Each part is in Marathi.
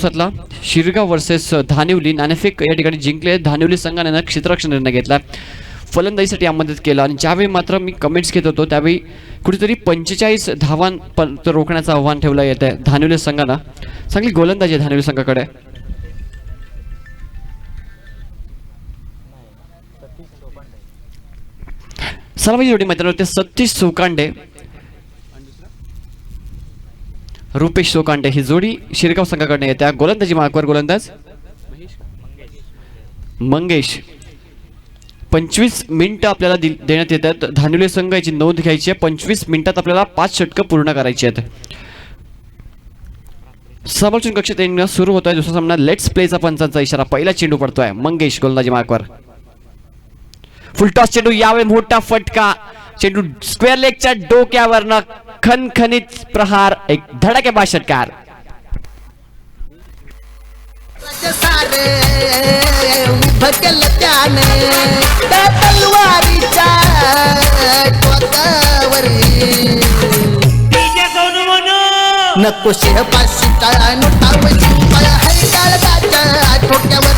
दिवसातला शिरगाव वर्सेस धानिवली नाणेफेक या ठिकाणी जिंकले. धानिवली संघाने क्षेत्ररक्षण निर्णय घेतला, फलंदाजीसाठी आमंत्रित केलं आणि ज्यावेळी मात्र मी कमेंट्स घेत होतो त्यावेळी कुठेतरी 45 धावांपर्यंत रोखण्याचं आव्हान ठेवलं येत आहे धानिवली संघाला. चांगली गोलंदाजी आहे धानिवली संघाकडे. सलामी जोडी मैदानावरती सतीश सोकांडे, रुपेश सोकांडे ही जोडी शिरगाव संघाकडे येत्या. गोलंदाजी मार्कवर गोलंदाज मंगेश. 25 मिनिटं आपल्याला देण्यात येतात. धानिवली संघ याची नोंद घ्यायची आहे. 25 मिनिटात आपल्याला 5 षटकं पूर्ण करायची आहेत. समालोचन कक्षात सुरू होत आहे दुसरा सामना. लेट्स प्लेचा पंचांचा इशारा. पहिला चेंडू पडतोय. मंगेश गोलंदाजी मार्कवर. फुलटॉस चेंडू, यावेळी मोठा फटका. चेंडू स्क्वेअर लेगच्या डोक्यावरनं खणखणीत प्रहार, एक धडाकेबाज षटकार.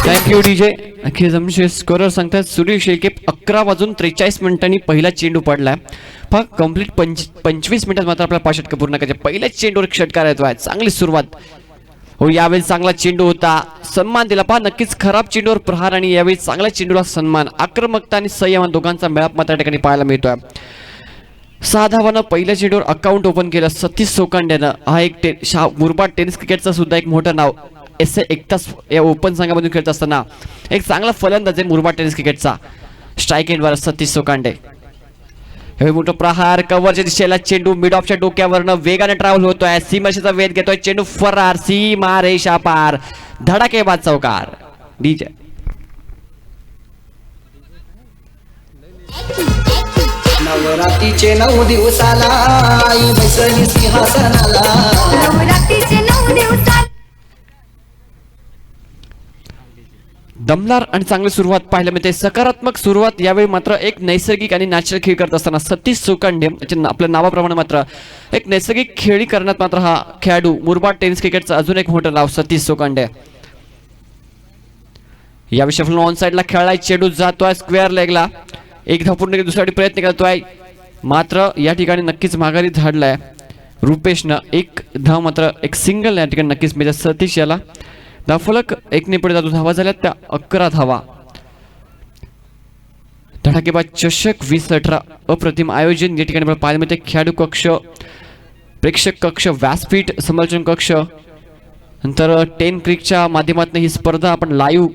Thank you DJ. अखेर जमशेद स्कोरर सांगतात सुनील शेळके 11:43 पहिला चेंडू पडलाय. फक्त कंप्लीट 25 मिनिटात मात्र आपल्याला 5 षटकं पूर्ण करायचे. पहिल्या चेंडूवर षटकार येतोय. चांगली सुरुवात हो. यावेळी चांगला चेंडू होता, सन्मान दिला. पहा नक्कीच खराब चेंडूवर प्रहार आणि यावेळी चांगल्या चेंडूला सन्मान. आक्रमकता आणि संयम दोघांचा मेळाप मात्र या ठिकाणी पाहायला मिळतोय. 6 धावानं पहिल्या चेंडूवर अकाउंट ओपन केलं सतीश सोकांड्यानं. हा एक मुरबाड टेनिस क्रिकेटचा सुद्धा एक मोठं नाव. एक तास या ओपन संघामधून खेळत असताना एक चांगला फलंदाज आहे मुरबाड टेनिस क्रिकेटचा. स्ट्राईक एंडवर सतीश सोकांडे. हे मोठं प्रहार, कव्हरच्या दिशेला चेंडू मिड ऑफच्या डोक्यावरनं वेगाने ट्रॅव्हल होतोय. सीमारेषेचा वेध घेतोय. चेंडू फरार, सीमा रेषा पार, धडाकेबाज चौकार. डीजे नवरात्रीचे 9 दिवसाला आई बैसली सिंहासनाला. नवरात्रीचे 9 दिवसाला दमदार आणि चांगली सुरुवात पाहायला मिळते. सकारात्मक सुरुवात. यावेळी मात्र एक नैसर्गिक आणि नॅचरल खेळ करत असताना सतीश सोकांडे आपल्या नावाप्रमाणे मात्र एक नैसर्गिक खेळी करण्यात मात्र हा खेळाडू मुरबाड टेनिस क्रिकेटचा अजून एक मोठं नाव सतीश सोकांडे. यावेळी शफल ऑन साइडला खेळलाय. चेंडू जातोय स्क्वेअर लेगला. एक धाव पूर्ण दुसऱ्यासाठी प्रयत्न करतोय मात्र या ठिकाणी नक्कीच माघारी धाडलाय रुपेशनं. एक धाव मात्र एक सिंगल या ठिकाणी नक्कीच मिळते सतीश याला. धावफलक 1 पुढे जातो. धावा झाल्या त्या 11 धावा. धडाकेबाज चषक 2018 अप्रतिम आयोजन या ठिकाणी पाहायला मिळते. खेळाडू कक्ष, प्रेक्षक कक्ष, व्यासपीठ, समालोचन कक्ष, नंतर 10 क्रिकच्या माध्यमातून ही स्पर्धा आपण लाईव्ह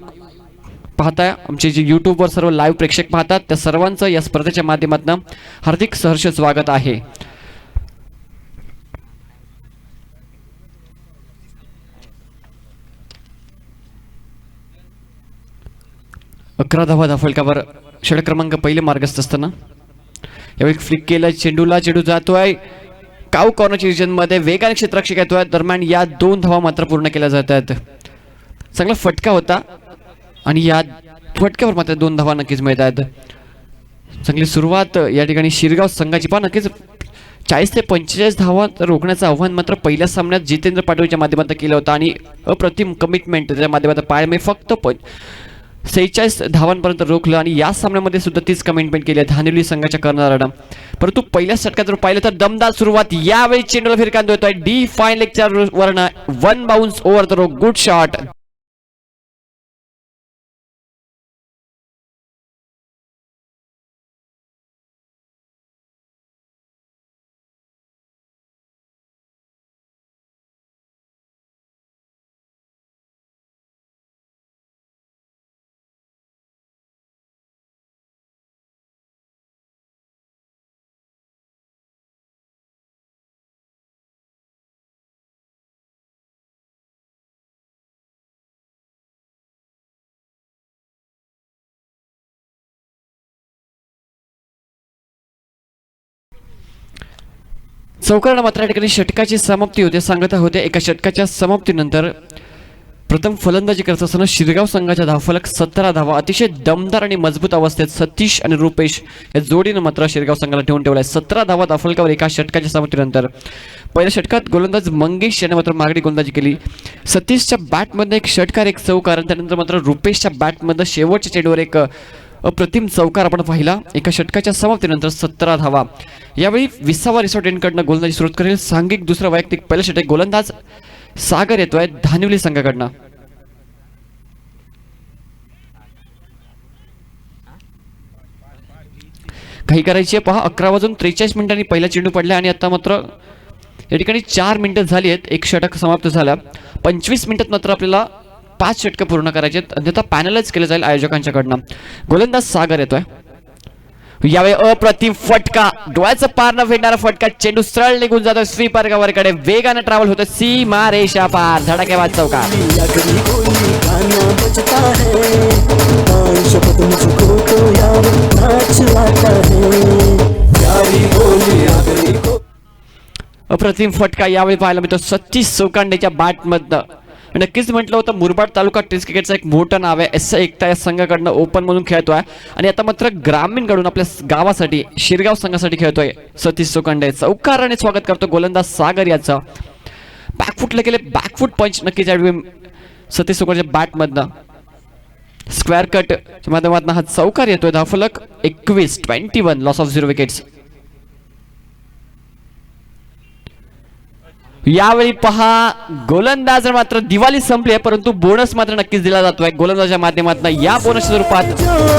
पाहताय. आमचे जे यूट्यूबवर सर्व लाईव्ह प्रेक्षक पाहतात त्या सर्वांचं या स्पर्धेच्या माध्यमातून हार्दिक सहर्ष स्वागत आहे. अकरा धावा धावफलकावर षटक क्रमांक पहिले मार्गस्थ असताना यावेळी फ्लिक केलं चेंडूला. चेंडू जातोय काऊ कॉर्नरच्या रिजनमध्ये. वेगाने क्षेत्ररक्षक येतोय. दरम्यान या 2 धावा मात्र पूर्ण केल्या जात आहेत. चांगला फटका होता आणि या फटक्यावर मात्र 2 धावा नक्कीच मिळत आहेत. चांगली सुरुवात या ठिकाणी शिरगाव संघाची. पहा नक्कीच 40 ते 45 धावा रोखण्याचं आव्हान मात्र पहिल्या सामन्यात जितेंद्र पाटोळीच्या माध्यमातून केलं होतं आणि अप्रतिम कमिटमेंट त्याच्या माध्यमातून पाहायला मी फक्त 46 धावांपर्यंत रोखलं आणि या सामन्यामध्ये सुद्धा तीच कमिटमेंट केली आहे धानिवली संघाच्या कर्णधारानं. परंतु पहिल्या षटकात जर पाहिलं तर दमदार सुरुवात. यावेळी चेंडूला फिरकान देतोय डी फाईन लेगच्या वरनं. 1 bounce over the row. Good shot. चौकाराला मात्र या ठिकाणी षटकाची समाप्ती होते. सांगत होते एका षटकाच्या समाप्तीनंतर प्रथम फलंदाजी करत असताना शिरगाव संघाच्या धावफलक 17 धावा. अतिशय दमदार आणि मजबूत अवस्थेत सतीश आणि रुपेश या जोडीनं मात्र शिरगाव संघाला ठेवून ठेवलाय. 17 धावा धावफलकावर एका षटकाच्या समाप्तीनंतर. पहिल्या षटकात गोलंदाज मंगेश याने मात्र महागडी गोलंदाजी केली. सतीशच्या बॅटमध्ये एक षटकार, एक चौकार आणि त्यानंतर मात्र रुपेशच्या बॅटमध्ये शेवटच्या चेंडूवर एक अप्रतिम चौकार आपण पाहिला. एका षटकाच्या समाप्तीनंतर 17 धावा. यावेळी 20वा रिसॉर्ट एंडकडनं गोलंदाजी सुरू करेल सांघिक दुसरा वैयक्तिक. पहिल्या षटक गोलंदाज सागर येतोय धानिवली संघाकडनं. काही करायची आहे पहा. 11:43 पहिला चेंडू पडला आणि आता मात्र या ठिकाणी 4 मिनिटं झाली आहेत. एक षटक समाप्त झाला. 25 मिनिटात मात्र आपल्याला 5 षटकं पूर्ण करायचे आहेत आणि आता पॅनलाइज केलं जाईल आयोजकांच्याकडनं. गोलंदाज सागर येतोय. यावेळी अप्रतिम फटका, डोळ्याचं पार न फेडणारा फटका. चेंडू सरळ निघून जातो स्वीपर कव्हरकडे. वेगानं ट्रॅव्हल होतं सीमा रेषा पार. धडाकेबाज चौकार. अप्रतिम फटका यावेळी पाहायला मिळतो सतीश चौकांडेच्या बॅटमधनं. नक्कीच म्हटलं होतं मुरबाड तालुका टेस्ट क्रिकेटचं एक मोठं नाव आहे. एस एकता या संघाकडनं ओपन म्हणून खेळतोय आणि आता मात्र ग्रामीणकडून आपल्या गावासाठी शिरगाव संघासाठी खेळतोय सतीश चौकांडे. चौकाराने स्वागत करतो गोलंदाज सागर याचं. बॅकफुटला गेले बॅकफुट पंच नक्कीच सतीश चौकांच्या बॅटमधनं. स्क्वेअर कट माध्यमातून हा चौकार येतोय. धावफलक 21 लॉस ऑफ 0 विकेट्स. यावेळी पहा गोलंदाज मात्र दिवाळी संपली आहे परंतु बोनस मात्र नक्कीच दिला जातोय गोलंदाजाच्या माध्यमातून. या बोनसच्या स्वरूपात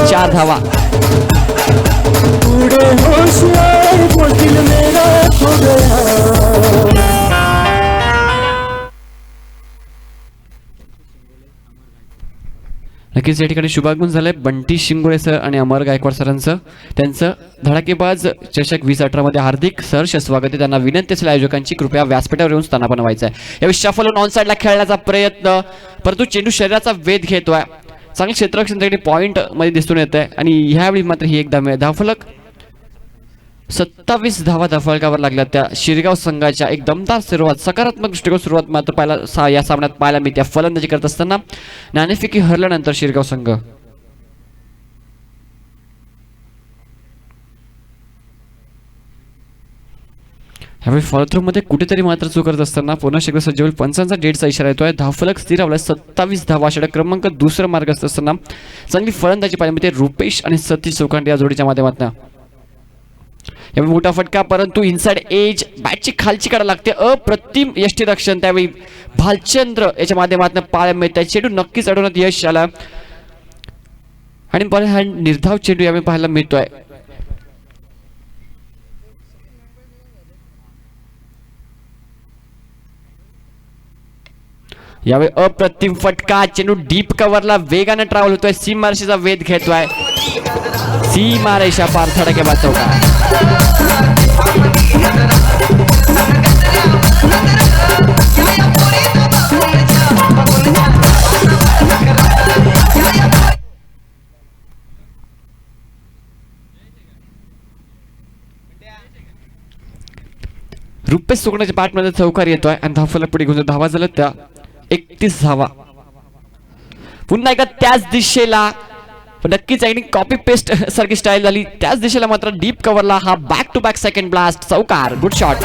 4 धावा. नक्कीच या ठिकाणी शुभागमन झालंय बंटी शिंगोळे सर आणि अमर गायकवाड सरांचं. त्यांचं धडाकेबाज चषक 2018 मध्ये हार्दिक सहर्ष स्वागत आहे. त्यांना विनंती असेल आयोजकांची कृपया व्यासपीठावर येऊन स्थानापन्न व्हायचं आहे. यावेळी शफल ऑन साईडला खेळण्याचा प्रयत्न परंतु चेंडू शरीराचा वेध घेतोय. चांगले क्षेत्ररक्षण त्याकडे पॉइंट मध्ये दिसून येत आहे आणि ह्यावेळी मात्र ही एकदा धावफलक 27 धावा धावफलकावर लागल्या त्या शिरगाव संघाच्या. एक दमदार सुरुवात, सकारात्मक दृष्टिकोन सुरुवात मात्र पाहायला या सामन्यात पाहायला मिळते. फलंदाजी करत असताना नाणेफेकी हरल्यानंतर शिरगाव संघ. यावेळी फॉलोथ्रू मध्ये कुठेतरी मात्र चूक करत असताना पुन्हा एकदा सज्ज होईल. पंचांचा डेटचा इशारा येतोय. धावफलक स्थिरावलाय 27 धावा. षटक क्रमांक दुसरं मार्ग असत असताना चांगली फलंदाजी पाहायला मिळते रुपेश आणि सतीश चौकांडे या जोडीच्या माध्यमातून. यावेळी मोठा फटका परंतु इनसाइड एज बॅटची खालची काढा लागते. अप्रतिम यष्टीरक्षण त्यावेळी भालचंद्र याच्या माध्यमातून पाहायला मिळते. चेंडू नक्कीच अडवण्यात यश आला आणि पण हा निर्धाव चेंडू यावेळी पाहायला मिळतोय. यावेळी अप्रतिम फटका. चेंडू डीप कव्हरला वेगाने ट्रॅव्हल होतोय. सीमारेषेचा वेध घेतोय. सीमारेषा पार. धडाकेबाज चौकार. रुपेश चौकांडेच्या बॅटमध्ये चौकार येतोय आणि धावफलक पुढे घेऊन धावा झाल्या त्या 31 धावा. पुन्हा एकदा त्याच दिशेला नक्कीच कॉपी पेस्ट सारखी स्टाईल झाली. त्याच दिशेला मात्र डीप कव्हरला हा back to back second blast चौकार. Good shot.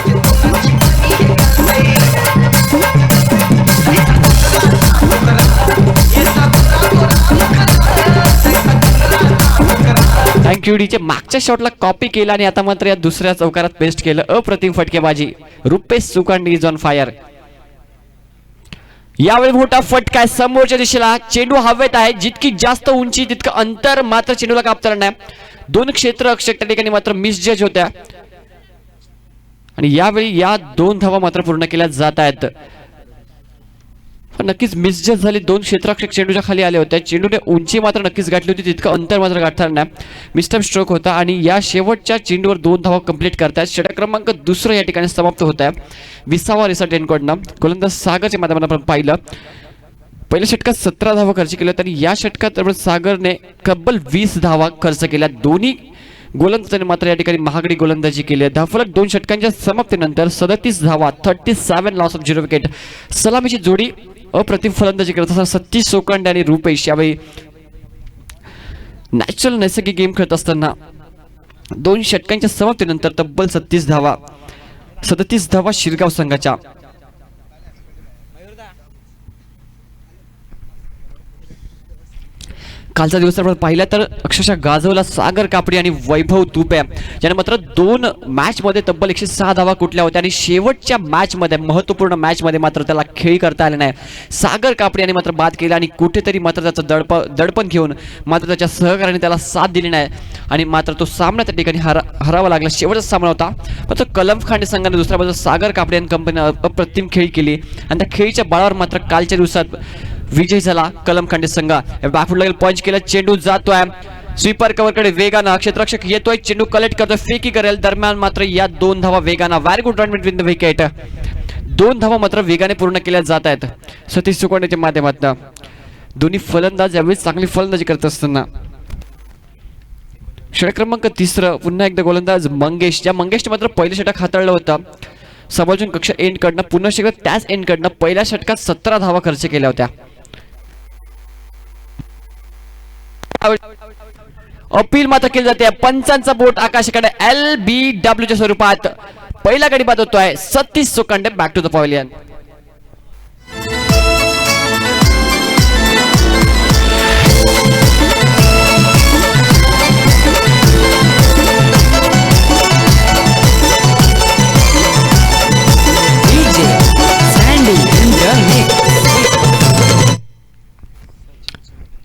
थँक्यू डीचे. मागच्या शॉटला कॉपी केला आणि आता मात्र या दुसऱ्या चौकारात पेस्ट केलं. अप्रतिम फटकेबाजी. Rupesh Chaukande is on fire. यावेळी मोठा फटका आहे समोरच्या दिशेला. चेंडू हवेत आहे. जितकी जास्त उंची तितकं अंतर मात्र चेंडूला कापता नाही. 2 क्षेत्ररक्षक त्या ठिकाणी मात्र मिसजज होत्या आणि यावेळी या 2 धावा मात्र पूर्ण केल्या जात आहेत. नक्कीच मिसजज झाली. 2 क्षेत्ररक्षक चेंडूच्या खाली आले होते. चेंडूने उंची मात्र नक्कीच गाठली होती तितकं अंतर मात्र गाठणार नाही. मिस्टर स्ट्रोक होता आणि या शेवटच्या चेंडूवर 2 धावा कंप्लीट करतायत. षटक क्रमांक दुसरं या ठिकाणी समाप्त होत आहे. 20वा रिसॉर्ट एंडकडनं गोलंदाज सागरच्या माध्यमातून आपण पाहिलं. पहिल्या षटकात 17 धावा खर्च केल्या आणि या षटकात सागरने तब्बल 20 धावा खर्च केल्या. दोन्ही गोलंदाजाने मात्र या ठिकाणी महागडी गोलंदाजी केली आहे. धावफलक 2 षटकांच्या समाप्तीनंतर 37 धावा 37 लॉस ऑफ 0 विकेट. सलामीची जोडी अप्रतिम फलंदाजी करत असताना सतीश सोकांडे आणि रुपेश यावेळी नॅचरल नैसर्गिक गेम खेळत असताना 2 षटकांच्या समाप्तीनंतर तब्बल 37 धावा शिरगाव संघाच्या. कालचा दिवस आपण पाहिला तर अक्षरशः गाजवला सागर कापडी आणि वैभव तुपे याने मात्र 2 मॅच मध्ये तब्बल 106 धावा कुठल्या होत्या आणि शेवटच्या मॅच मध्ये महत्त्वपूर्ण मॅच मध्ये मात्र त्याला खेळी करता आले नाही. सागर कापडी यांनी मात्र बाद केला आणि कुठेतरी मात्र त्याचं दडपण घेऊन मात्र त्याच्या सहकार्याने त्याला साथ दिली नाही आणि मात्र तो सामना त्या ठिकाणी हरावा लागला. शेवटचा सामना होता मात्र कलम खांडे संघाने दुसऱ्या बाजूला सागर कापडी आणि कंपनी अप्रतिम खेळी केली आणि त्या खेळीच्या बळावर मात्र कालच्या दिवसात विजय झाला कलम खांडे संघ. बॅकफुट लागेल पंच केला, चेंडू जातोय स्वीपर कव्हर कडे वेगानं, क्षेत्ररक्षक येतोय, चेंडू कलेक्ट करतोय, फेकी करेल दरम्यान मात्र या 2 धावा वेगानं. Very good run with the wicket. 2 धावा मात्र वेगाने पूर्ण केल्या जात आहेत सतीश सुकोंडेच्या माध्यमातून. दोन्ही फलंदाज यावेळी चांगली फलंदाजी करत असताना षटक क्रमांक 3 पुन्हा एकदा गोलंदाज मंगेश. ज्या मंगेशने मात्र पहिलं षटक हाताळलं होतं समालोचन कक्ष एंड कडनं, पुन्हा षटक त्याच एंड कडनं पहिल्या षटकात 17 धावा खर्च केल्या होत्या. अपील मात्र केली जाते. पंचांचा बोट आकाशाकडे LBW च्या स्वरूपात पहिला गडी बाद होतोय Satish Sokande. Back to the pavilion.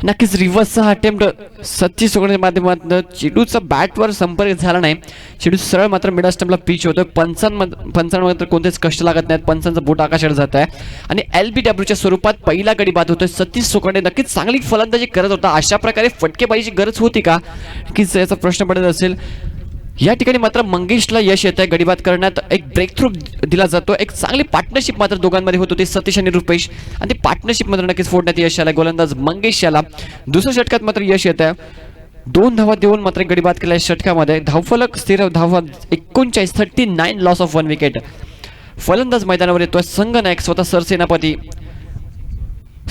नक्कीच रिव्हर्सचा अटेम्प्ट सतीश सोकांडेच्या माध्यमातून चेंडूचा बॅटवर संपर्क झाला नाही. चेंडू सरळ मात्र मिड स्टंपला पिच होतोय. पंचांमध्ये कोणतेच कष्ट लागत नाहीत. पंचांचा बोट आकाशाकडे जात आहे आणि LBW च्या स्वरूपात पहिला गडी बाद होतोय सतीश सोकांडे. नक्कीच चांगली फलंदाजी करत होता. अशा प्रकारे फटकेबाजीची गरज होती का नक्कीच याचा प्रश्न पडत असेल. या ठिकाणी मात्र मंगेशला यश येत आहे. गडीबाद करण्यात एक ब्रेक थ्रू दिला जातो. एक चांगली पार्टनरशिप मात्र दोघांमध्ये होत होती सतीश आणि रुपेश आणि ती पार्टनरशिप मात्र नक्कीच फोडण्यात यश आलं. गोलंदाज मंगेश याला दुसऱ्या षटकात मात्र यश येत आहे. 2 धावा देऊन मात्र गडीबाद केल्या षटकामध्ये. धावफलक स्थिर धावा 39 लॉस ऑफ 1 विकेट. फलंदाज मैदानावर येतोय संघनायक स्वतः सरसेनापती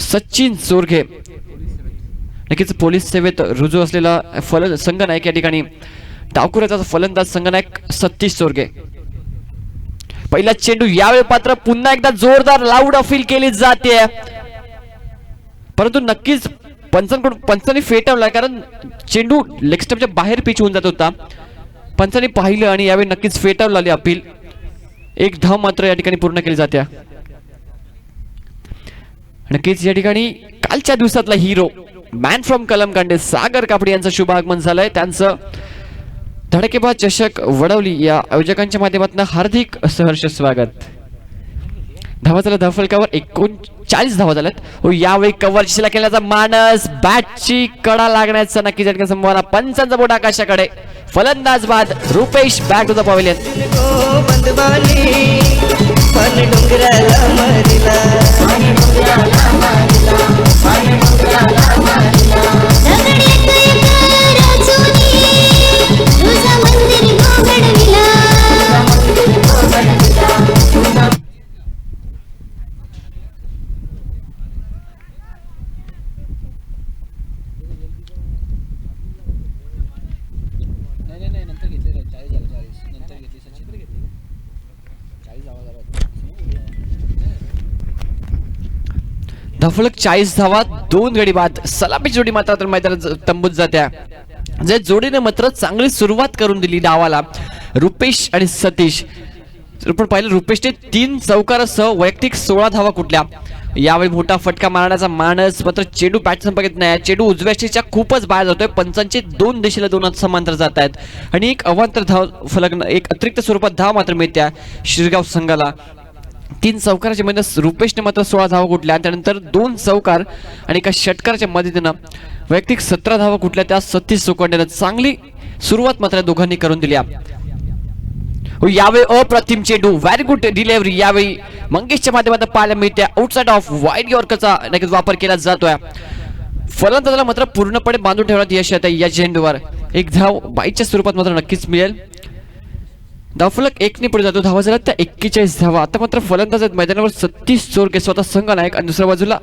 सचिन चोरघे. नक्कीच पोलीस सेवेत रुजू असलेला संघनायक या ठिकाणी डावखुऱ्याचा फलंदाज संघनायक सतीश चोरगे. पहिला चेंडू यावेळी पात्र पुन्हा एकदा जोरदार लाऊड अपील केली जाते परंतु नक्कीच पंचांनी फेटावला कारण चेंडू लेग स्टंपच्या बाहेर पिच होऊन जात होता. पंचांनी पाहिलं आणि यावेळी नक्कीच फेटावला आली अपील. 1 धाव मात्र या ठिकाणी पूर्ण केली जाते. नक्कीच या ठिकाणी कालच्या दिवसातला हिरो मॅन फ्रॉम कलम खांडे सागर कापडी यांचं शुभ आगमन झालंय. त्यांचं धडकेबाज चषक वडवली या आयोजकांच्या माध्यमातून हार्दिक सहर्ष स्वागत. धावा झाल्या धावफलकावर 39 धावा झाल्यात. यावेळी कव्हरची केल्याचा मानस, बॅटची कडा लागण्याचा नक्कीच या ठिकाणी संभावना. पंचांचा बोट आकाशाकडे, फलंदाज बाद Rupesh. Back to the pavilion. धावफलक 40 धावा, 2 गडी बाद. सलामी जोडी मात्र मैदानात तंबूत जात्या. जे जोडीने मात्र चांगली सुरुवात करून दिली डावाला रुपेश आणि सतीश. आपण पाहिलं रुपेशने 3 चौकारासह वैयक्तिक 16 धावा कुठल्या. यावेळी मोठा फटका मारण्याचा मानस मात्र चेंडू बॅट संपर्क नाही. चेंडू उजव्या स्टेजच्या खूपच बाहेर जातोय. पंचांचे 2 दिशेला 2 समांतर जात आहेत आणि एक अवांतर धाव फलक, एक अतिरिक्त स्वरूपात धाव मात्र मिळत्या शिरगाव संघाला. 3 चौकाराच्या मध्ये रुपेशने मात्र 16 धावा कुठल्या. त्यानंतर 2 चौकार आणि एका षटकाराच्या मदतीनं वैयक्तिक 17 धावा कुठल्या. त्या सतीश सोकांडेनं चांगली सुरुवात मात्र दोघांनी करून दिल्या. यावेळी अप्रतिम चेंडू, व्हेरी गुड डिलिव्हरी यावेळी मंगेशच्या माध्यमातून पाहायला मिळते. आउटसाइड ऑफ वाईड यॉर्करचा नक्कीच वापर केला जातोय. फलंदाजाला मात्र पूर्णपणे बांधून ठेवण्यात यश येत आहे या चेंडूवर. 1 धाव बाईच्या स्वरूपात मात्र नक्कीच मिळेल. धावफलक 1 ने पुढे जातो. धावा झाला त्या 41 धावा. आता मात्र फलंदाज आहेत मैदानावर सतीश चोरके स्वतः संघ नायक आणि दुसऱ्या बाजूला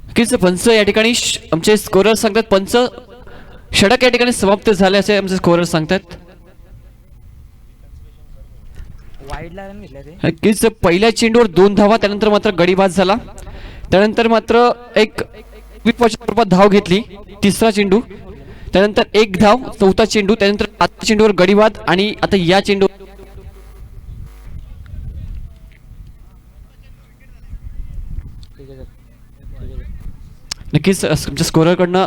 नक्कीच पंच या ठिकाणी आमचे स्कोरर सांगतात. पंच षटक या ठिकाणी समाप्त झाले असे आमचे स्कोरर सांगतात. नक्कीच पहिल्या चेंडूवर 2 धावा. त्यानंतर मात्र गडी बाद झाला. त्यानंतर मात्र एक स्वरूपात धाव घेतली. तिसरा चेंडू, त्यानंतर 1 धाव. चौथा चेंडू, त्यानंतर 5 चेंडूवर गडी बाद आणि आता या चेंडू नक्कीच आमच्या स्कोररकडनं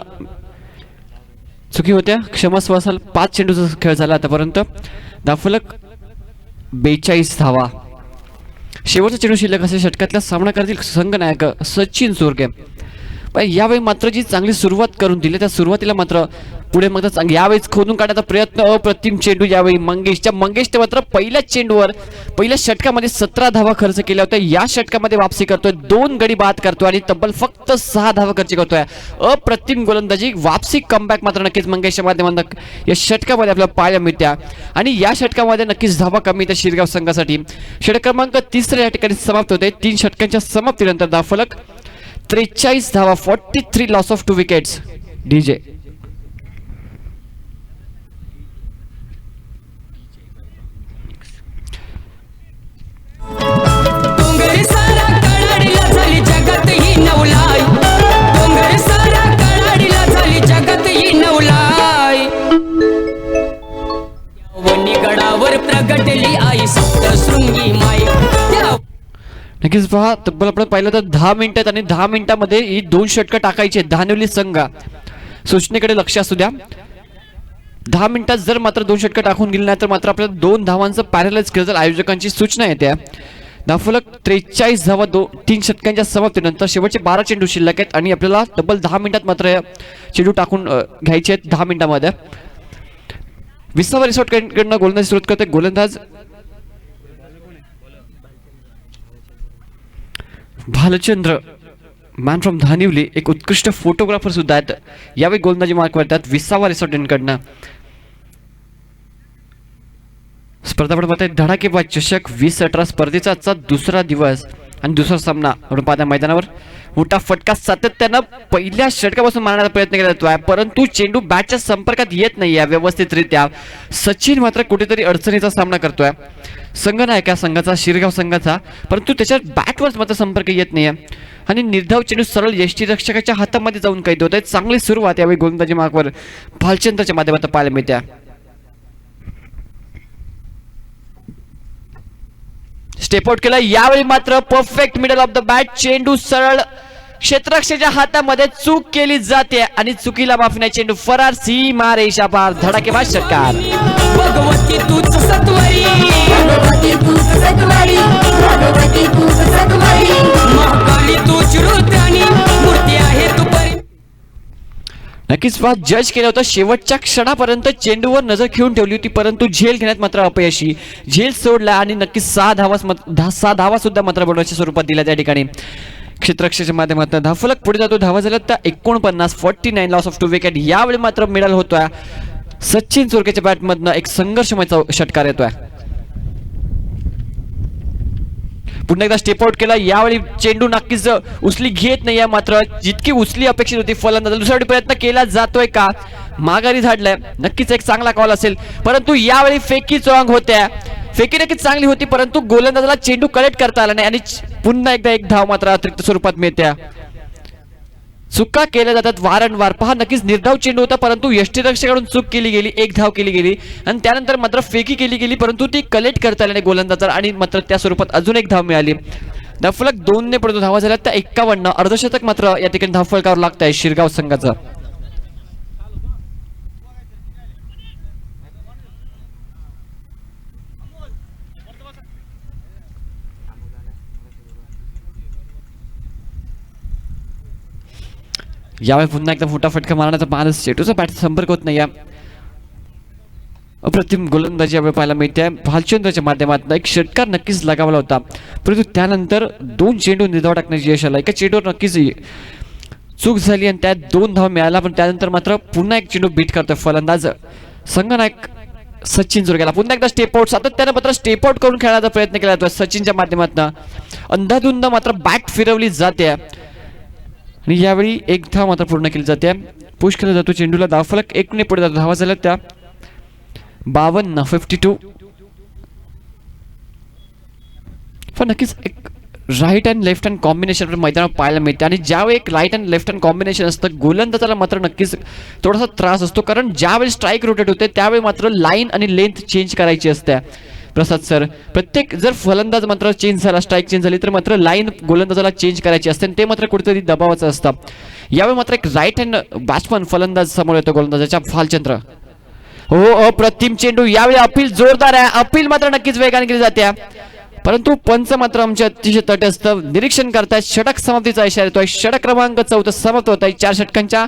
चुकी होत्या. क्षमस्व असाल. 5 चेंडूचा खेळ झाला आतापर्यंत. धावफलक 42 धावा. शेवटचा चेंडू शिल्लक असे षटकातला सामना करतील संघनायक सचिन चोरके. पण यावेळी मात्र जी चांगली सुरुवात करून दिली त्या सुरुवातीला मात्र पुढे मग यावेळेस खोदून काढण्याचा प्रयत्न. अप्रतिम चेंडू यावेळी मंगेशने मात्र पहिल्या चेंडूवर पहिल्या षटकामध्ये 17 धावा खर्च केल्या होत्या. या षटकामध्ये वापसी करतोय. 2 गडी बाद करतोय आणि तब्बल फक्त 6 धावा खर्च करतोय. अप्रतिम गोलंदाजी. वापसी कमबॅक मात्र नक्कीच मंगेशच्या माध्यमातून या षटकामध्ये आपल्याला पाहायला मिळत्या आणि या षटकामध्ये नक्कीच धावा कमी त्या शिरगाव संघासाठी. षटक क्रमांक 3 या ठिकाणी समाप्त होते. 3 षटकांच्या समाप्तीनंतर धावफलक 43 धावा. 43 लॉस ऑफ 2 विकेट्स. डीजे प्रगटली आई सप्तशृंगी माई. नक्कीच पहा. तब्बल आपण पाहिलं तर 10 मिनिटात आणि 10 मिनिटांमध्ये ही 2 षटकं टाकायचे. धानिवली संघ सूचनेकडे लक्ष असू द्या. 10 मिनिटात जर मात्र 2 षटकं टाकून गेली नाही तर मात्र आपल्याला 2 धावांचं पॅरलाइज केलं तर आयोजकांची सूचना येते. धावफलक 43 धावा 3 षटकांच्या समाप्तीनंतर. शेवटचे 12 चेंडू शिल्लक आहेत आणि आपल्याला तब्बल 10 मिनिटात मात्र चेंडू टाकून घ्यायचे आहेत. 10 मिनिटांमध्ये 20 रिसॉर्ट कडनं गोलंदाजी सुरुवात करते. गोलंदाज भालचंद्र मॅन फ्रॉम धानिवली. एक उत्कृष्ट फोटोग्राफर सुद्धा आहेत. यावेळी गोलंदाजी मार्क करतात 20 रिसॉर्ट कडनं. स्पर्धा पडत धडाकेबाज चषक 2018 स्पर्धेचा आजचा दुसरा दिवस आणि दुसरा सामना आपण पाहता मैदानावर. मोठा फटका सातत्यानं पहिल्या षटकापासून मारण्याचा प्रयत्न केला जातोय परंतु चेंडू बॅटच्या संपर्कात येत नाहीये व्यवस्थितरित्या. सचिन मात्र कुठेतरी अडचणीचा सामना करतोय. संघनायक या संघाचा शिरगाव संघाचा, परंतु त्याच्या बॅटवर मात्र संपर्क येत नाहीये आणि निर्धाव चेंडू सरळ यष्टीरक्षकाच्या हातामध्ये जाऊन कैद होत आहे. चांगली सुरुवात यावेळी गोलंदाजी मार्कवर भालचंद्रच्या माध्यमातून पाहायला मिळते. स्टेप आउट केला यावेळी मात्र perfect middle of the bat. चेंडू सरळ क्षेत्ररक्षकाच्या हातामध्ये चूक केली जाते आणि चुकीला माफी नाही. चेंडू फरार सीमा रेषा पार. धडाकेबाज षटकार. भगवती तूच सत्वरी महाकाली तूच रुद्राणी मूर्ती आहे तू परी. नक्कीच पहा जज केलं होतं. शेवटच्या क्षणापर्यंत चेंडूवर नजर ठेवून ठेवली होती परंतु झेल घेण्यात मात्र अपयशी. झेल सोडला आणि नक्कीच 6 धावा सुद्धा मात्र बनवण्याच्या स्वरूपात दिल्या त्या ठिकाणी क्षेत्ररक्षकाच्या माध्यमातून. धावफलक पुढे जातो. धावा झाल्या त्या 49. 49 लॉस ऑफ 2 विकेट. यावेळी मात्र मिडल होतोय. सचिन चोरकेच्या बॅटमधनं एक संघर्षमय षटकार येतोय. पुन्हा एकदा स्टेप आउट केला. यावेळी चेंडू नक्कीच उचली घेत नाहीये मात्र जितकी उचली अपेक्षित होती फलंदाज दुसऱ्या प्रयत्न केला जातोय का माघारी धाडलाय. नक्कीच एक चांगला कॉल असेल परंतु यावेळी फेकी चॉंग होत्या. फेकी नक्कीच चांगली होती परंतु गोलंदाजाला चेंडू कलेक्ट करता आला नाही आणि पुन्हा एकदा एक धाव मात्र अतिरिक्त स्वरूपात मिळते. चुका केल्या जातात वारंवार. पहा नक्कीच निर्धाव चेंडू होता परंतु यष्टीरक्षकाकडून चूक केली गेली. 1 धाव केली गेली आणि त्यानंतर मात्र फेकी केली गेली परंतु ती कलेक्ट करता आली नाही गोलंदाजाला आणि मात्र त्या स्वरूपात अजून एक धाव मिळाली. धावफलक 2 ने पडतो. धावा झाल्या त्या 51. अर्धशतक मात्र या ठिकाणी धावफलकावर लागत आहे शिरगाव संघाचं. यावेळी पुन्हा एकदा मोठा फटका मारण्याचा मानस चेंडूचा बॅट संपर्क होत नाही. अप्रतिम गोलंदाजी यावेळी पाहायला मिळते. भालचंद्रच्या माध्यमातून एक षटकार नक्कीच लगावला होता, परंतु त्यानंतर 2 चेंडू निर्धाव टाकण्याची यश आलं. एका चेंडूवर नक्कीच चूक झाली आणि त्यात 2 धावा मिळाला, पण त्यानंतर मात्र पुन्हा एक चेंडू बीट करतोय फलंदाज संघनायक सचिन जोरगेला. पुन्हा एकदा स्टेप आउट, सातत्यानं मात्र स्टेप आउट करून खेळण्याचा प्रयत्न केला जातो सचिनच्या माध्यमातून. अंधाधुंद मात्र बॅट फिरवली जाते आणि यावेळी एक धाव मात्र पूर्ण केली जाते. पुश केला जातो चेंडूला. धावफलक 1 ने पुढे जातो. धावा झाल्या त्या 52 पण नक्कीच एक right and left hand combination मैदानावर पाहायला मिळते आणि ज्यावेळी एक right and left hand combination असतं गोलंदाजाला मात्र नक्कीच थोडासा त्रास असतो, कारण ज्यावेळी स्ट्राईक रोटेट होते त्यावेळी मात्र लाईन आणि लेंथ चेंज करायची असते. प्रसाद सर, प्रत्येक जर फलंदाज मात्र चेंज झाला, स्ट्राईक चेंज झाली तर मात्र लाईन गोलंदाजाला चेंज करायची असते आणि ते मात्र कुठेतरी दबावाचं असतं. यावेळी मात्र एक राईट हँड बॅट्समन फलंदाज समोर येतो गोलंदाजाच्या भालचंद्र. हो, अप्रतिम चेंडू. यावेळी अपील जोरदार आहे. अपील मात्र नक्कीच वेगाने केली जाते, परंतु पंच मात्र आमचे अतिशय तटस्थ निरीक्षण करतायत. षटक समाप्तीचा इशारा येतोय. षटक क्रमांक 14 समाप्त होत आहे. 4 षटकांच्या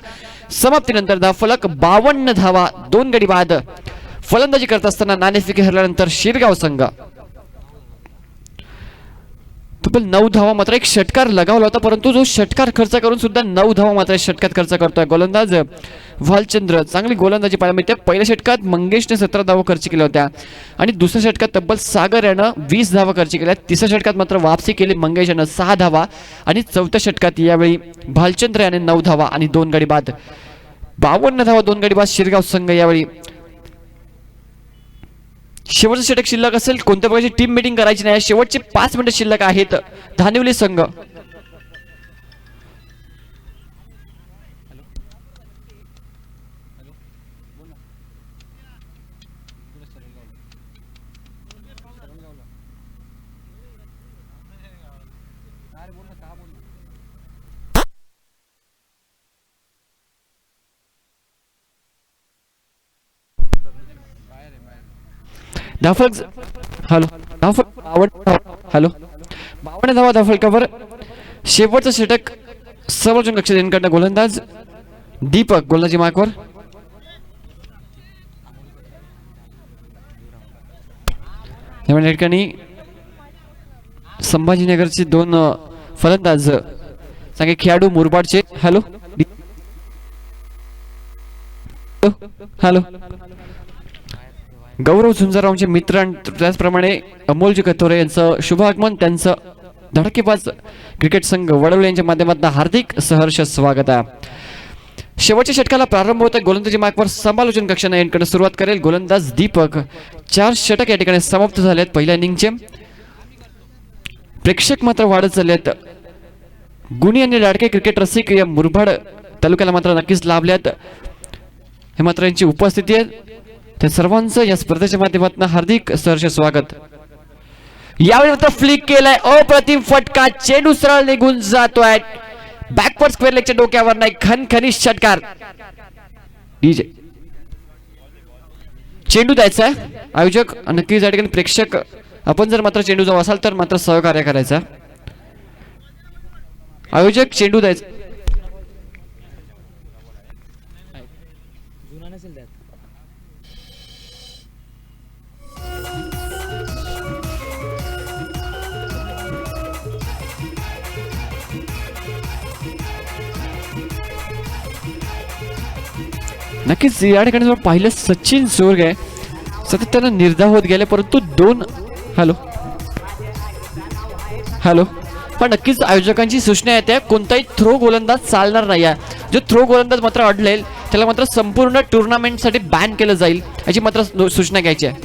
समाप्तीनंतर धावफलक 52 धावा, 2 गडी बाद. फलंदाजी करत असताना नाणेफेकी हरल्यानंतर शिरगाव संघ तब्बल 9 धावा मात्र एक षटकार लगावला होता, परंतु जो षटकार खर्च करून सुद्धा 9 धावा मात्र षटकात खर्च करतोय गोलंदाज भालचंद्र. चांगली गोलंदाजी पाहायला मिळते. पहिल्या षटकात मंगेशने 17 धावा खर्च केल्या होत्या आणि दुसऱ्या षटकात तब्बल सागर यानं 20 धावा खर्च केल्या. तिसऱ्या षटकात मात्र वापसी केली मंगेश यानं 6 धावा आणि चौथ्या षटकात यावेळी भालचंद्र याने 9 धावा आणि 2 गडी बाद. 52 धावा, 2 गडी बाद. शिरगाव संघ यावेळी शेवटचं षटक शिल्लक असेल. कोणत्या प्रकारची टीम मीटिंग करायची नाही. शेवटचे 5 मिनिटं शिल्लक आहेत. धानिवली संघ धावफलक हॅलो हॅलो 52 धावा धावफलकावर. शेवटचं षटक समोरच्या कक्षात येणकडनं गोलंदाज दीपक गोलंदाजी मार्कवर. या ठिकाणी संभाजीनगरचे 2 फलंदाज चांगले खेळाडू मुरबाडचे. हॅलो हॅलो गौरव झुंजारावचे मित्र आणि त्याचप्रमाणे अमोलजी कथोरे यांचं शुभ आगमन. त्यांचं धडकेबाज क्रिकेट संघ वडवले यांच्या माध्यमातून हार्दिक सहर्ष स्वागत आहे. शेवटच्या षटकाला प्रारंभ होत आहे. गोलंदाजी मार्कवर समालोचन कक्षाने यांकडे सुरुवात करेल गोलंदाज दीपक. 4 षटक या ठिकाणी समाप्त झाले आहेत पहिल्या इनिंगचे. प्रेक्षक मात्र वाढत चालले आहेत. गुणी आणि लाडके क्रिकेट रसिक या मुरबाड तालुक्याला मात्र नक्कीच लाभल्यात. हे मात्र यांची उपस्थिती आहे. त्या सर्वांचं या स्पर्धेच्या माध्यमातून हार्दिक सहर्ष स्वागत. यावेळी मात्र फ्लिक केलाय. अप्रतिम फटका. चेंडू सरळ निघून जातोय. बॅकवर्ड स्क्वेअर लेगच्या डोक्यावर नाही. खणखणीत षटकार. डीजे चेंडू द्यायचा आहे. आयोजक नक्कीच या ठिकाणी प्रेक्षक आपण जर मात्र चेंडू जाऊ असाल तर मात्र सहकार्य करायचा. आयोजक चेंडू द्यायचा. नक्कीच या ठिकाणी जर पाहिलं सचिन जोरगे सातत्यानं निर्धाव होत गेले, परंतु 2 हॅलो हॅलो पण नक्कीच आयोजकांची सूचना येते कोणताही थ्रो गोलंदाज चालणार नाही आहे. जो थ्रो गोलंदाज मात्र अडलेल त्याला मात्र संपूर्ण टुर्नामेंटसाठी बॅन केलं जाईल याची मात्र सूचना घ्यायची आहे.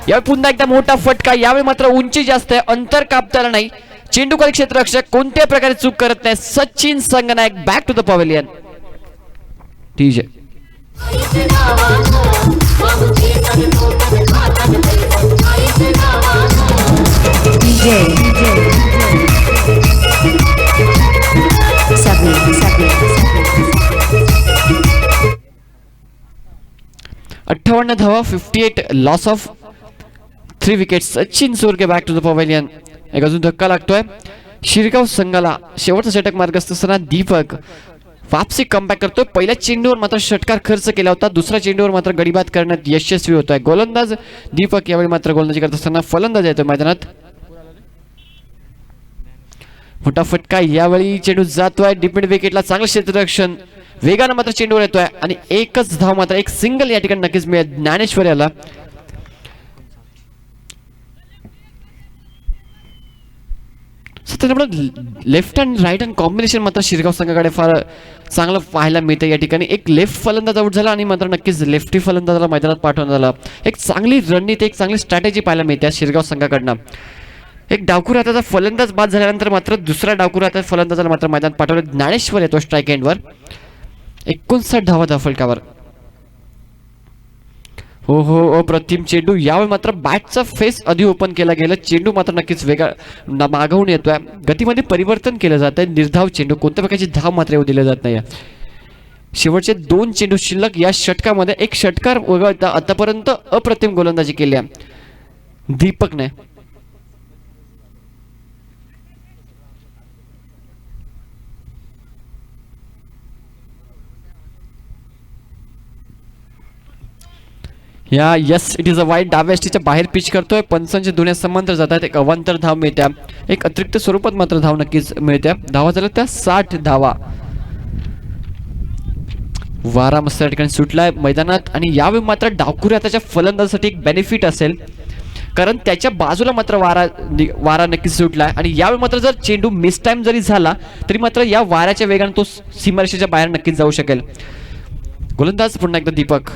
यावेळी पुन्हा एकदा मोठा फटका. यावेळी मात्र उंची जास्त आहे. अंतर कापता आलं नाही. चेंडूकारी क्षेत्ररक्षक कोणत्याही प्रकारे चूक करत नाही. Sachin Sanganayak back to the pavilion. ठीक आहे. अठ्ठावन्न धावा 58 loss of 3 wickets. Sachin Sorge back to the pavilion. एक अजून धक्का लागतोय शिरगाव संघाला. शेवटचा षटक मार्गस्थ असताना दीपक वापसी कमबॅक करतोय. पहिल्या चेंडूवर मात्र षटकार खर्च केला होता, दुसऱ्या चेंडूवर मात्र गडीबाद करण्यात यशस्वी होतोय गोलंदाज दीपक. यावेळी मात्र गोलंदाजी करत असताना फलंदाज येतोय मैदानात. मोठा फटका यावेळी चेंडू जातोय डिपेंड विकेटला, चांगलं क्षेत्ररक्षण, वेगानं मात्र चेंडूवर येतोय आणि एकच धाव मात्र एक सिंगल या ठिकाणी नक्कीच मिळेल ज्ञानेश्वर याला. Left and right hand combination मात्र शिरगाव संघाकडे फार चांगलं पाहायला मिळतं या ठिकाणी. एक लेफ्ट फलंदाज आउट झाला आणि मात्र नक्कीच लेफ्टी फलंदाजाला मैदानात पाठवण्यात आलं. एक चांगली रणनीती, एक चांगली स्ट्रॅटेजी पाहायला मिळते शिरगाव संघाकडनं. एक डावखुर हाताचा फलंदाज बाद झाल्यानंतर मात्र दुसरा डावखुर हाताचा फलंदाजाला मात्र मैदानात पाठवलं. ज्ञानेश्वर येतो स्ट्राईक एंडवर. 59 धावा धाफलकावर. हो अप्रतिम चेंडू. यावेळी मात्र बॅटचा फेस आधी ओपन केला गेला. चेंडू मात्र नक्कीच वेगळा मागवून येतोय. गतीमध्ये परिवर्तन केलं जात आहे. निर्धाव चेंडू, कोणत्या प्रकारची धाव मात्र येऊ दिले जात नाही. शेवटचे 2 चेंडू शिल्लक या षटकामध्ये. एक षटकार वगळता आतापर्यंत अप्रतिम गोलंदाजी केली आहे दीपकने. या यस इट इज अ वाईट. डाव्या एसटीच्या बाहेर पिच करतोय. पंचांचे दोन्ही समांतर जात आहेत. एक अवांतर धाव मिळत्या, एक अतिरिक्त स्वरूपात मात्र धाव नक्कीच मिळत्या. धावा झाल्या त्या 60 धावा. वारा मस्त या ठिकाणी सुटलाय मैदानात आणि यावेळी मात्र डावखुरी हाताच्या फलंदाजासाठी एक बेनिफिट असेल, कारण त्याच्या बाजूला मात्र वारा नक्कीच सुटलाय आणि यावेळी मात्र जर चेंडू मिस टाइम जरी झाला तरी मात्र या वाऱ्याच्या वेगाने तो सीमारेषेच्या बाहेर नक्कीच जाऊ शकेल. गोलंदाज पुन्हा एकदा दीपक.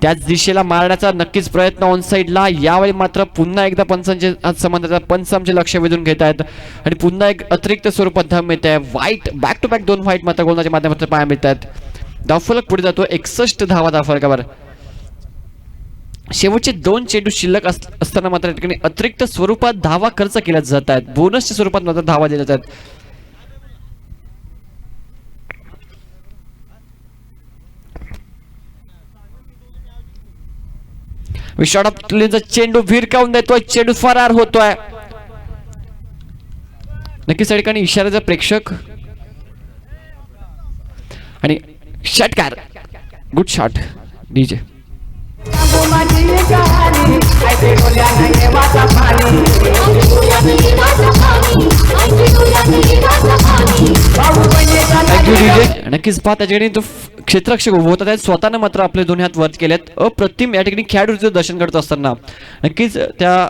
त्याच दिशेला मारण्याचा नक्कीच प्रयत्न ऑन साईडला. यावेळी मात्र पुन्हा एकदा पंचांचे समांतर पंच आमचे लक्ष वेधून घेत आहेत आणि पुन्हा एक अतिरिक्त स्वरूपात धाव मिळत आहे. वाईट बॅक टू बॅक 2 व्हाईट मात्र गोलंदाजीच्या माध्यमातून पाहायला मिळत आहेत. धावफलक पुढे जातो 61 धावा धावफलकावर. शेवटचे 2 चेंडू शिल्लक असताना मात्र या ठिकाणी अतिरिक्त स्वरूपात धावा खर्च केल्या जात आहेत. बोनसच्या स्वरूपात मात्र धावा दिल्या जातात. विशाळचा चेंडू भिरकावून देतोय. चेंडू फरार होतोय. नक्कीच या ठिकाणी इशाऱ्याचा प्रेक्षक आणि षटकार. Good shot DJ. नक्कीच पाहा त्या ठिकाणी तो क्षेत्ररक्षक उभं होता, स्वतःनं मात्र आपले दोन्ही हात वरती केलेत. अप्रतिम या ठिकाणी खेळाडूचं दर्शन करत असताना नक्कीच त्या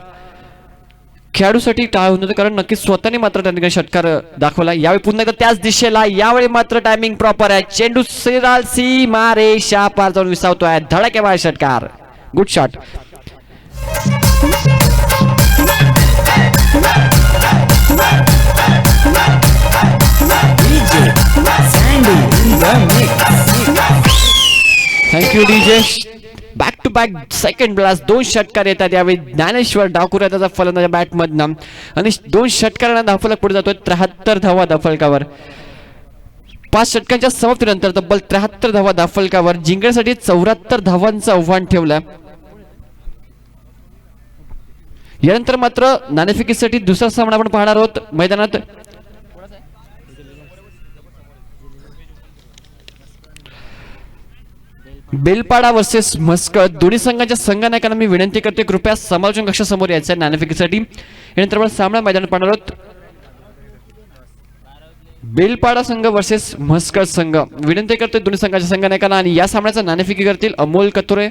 खेळाडूसाठी टाळ होऊन होतं, कारण नक्कीच स्वतःने मात्र त्या ठिकाणी षटकार दाखवला. यावेळी पुन्हा एकदा त्याच दिशेला. यावेळी मात्र टायमिंग प्रॉपर आहे. चेंडू सिराल सीमा रेषा पार जाऊन विसावतोय. धडाकेबाज षटकार. Good shot. Thank you DJ. Back to back second blast. 2 षटकार येतात यावेळी. ज्ञानेश्वर डावखुरा त्याचा फलंदाज बॅटमधनं आणि 2 षटकारांना धावफलक पुढे जातोय. 73 धावा धावफलकावर. 5 षटकांच्या समाप्तीनंतर तब्बल 73 धावा धावफलकावर. जिंकण्यासाठी 74 धावांचं आव्हान ठेवलंय. यानंतर मात्र नाणेफेकीसाठी दुसरा सामना आपण पाहणार आहोत मैदानात. बेलपाडा वर्सेस म्हसकळ. दोन्ही संघांच्या संघनायकांना मी विनंती करते कृपया समालोचन कक्षासमोर यायचं आहे नाणेफेकीसाठी. यानंतर आपण सामना मैदानात पाहणार आहोत. बेलपाडा संघ वर्सेस म्हसकळ संघ. विनंती करते दोन्ही संघाच्या संघनायकांना आणि या सामन्याचा नाणेफेकी करतील अमोल कतोरे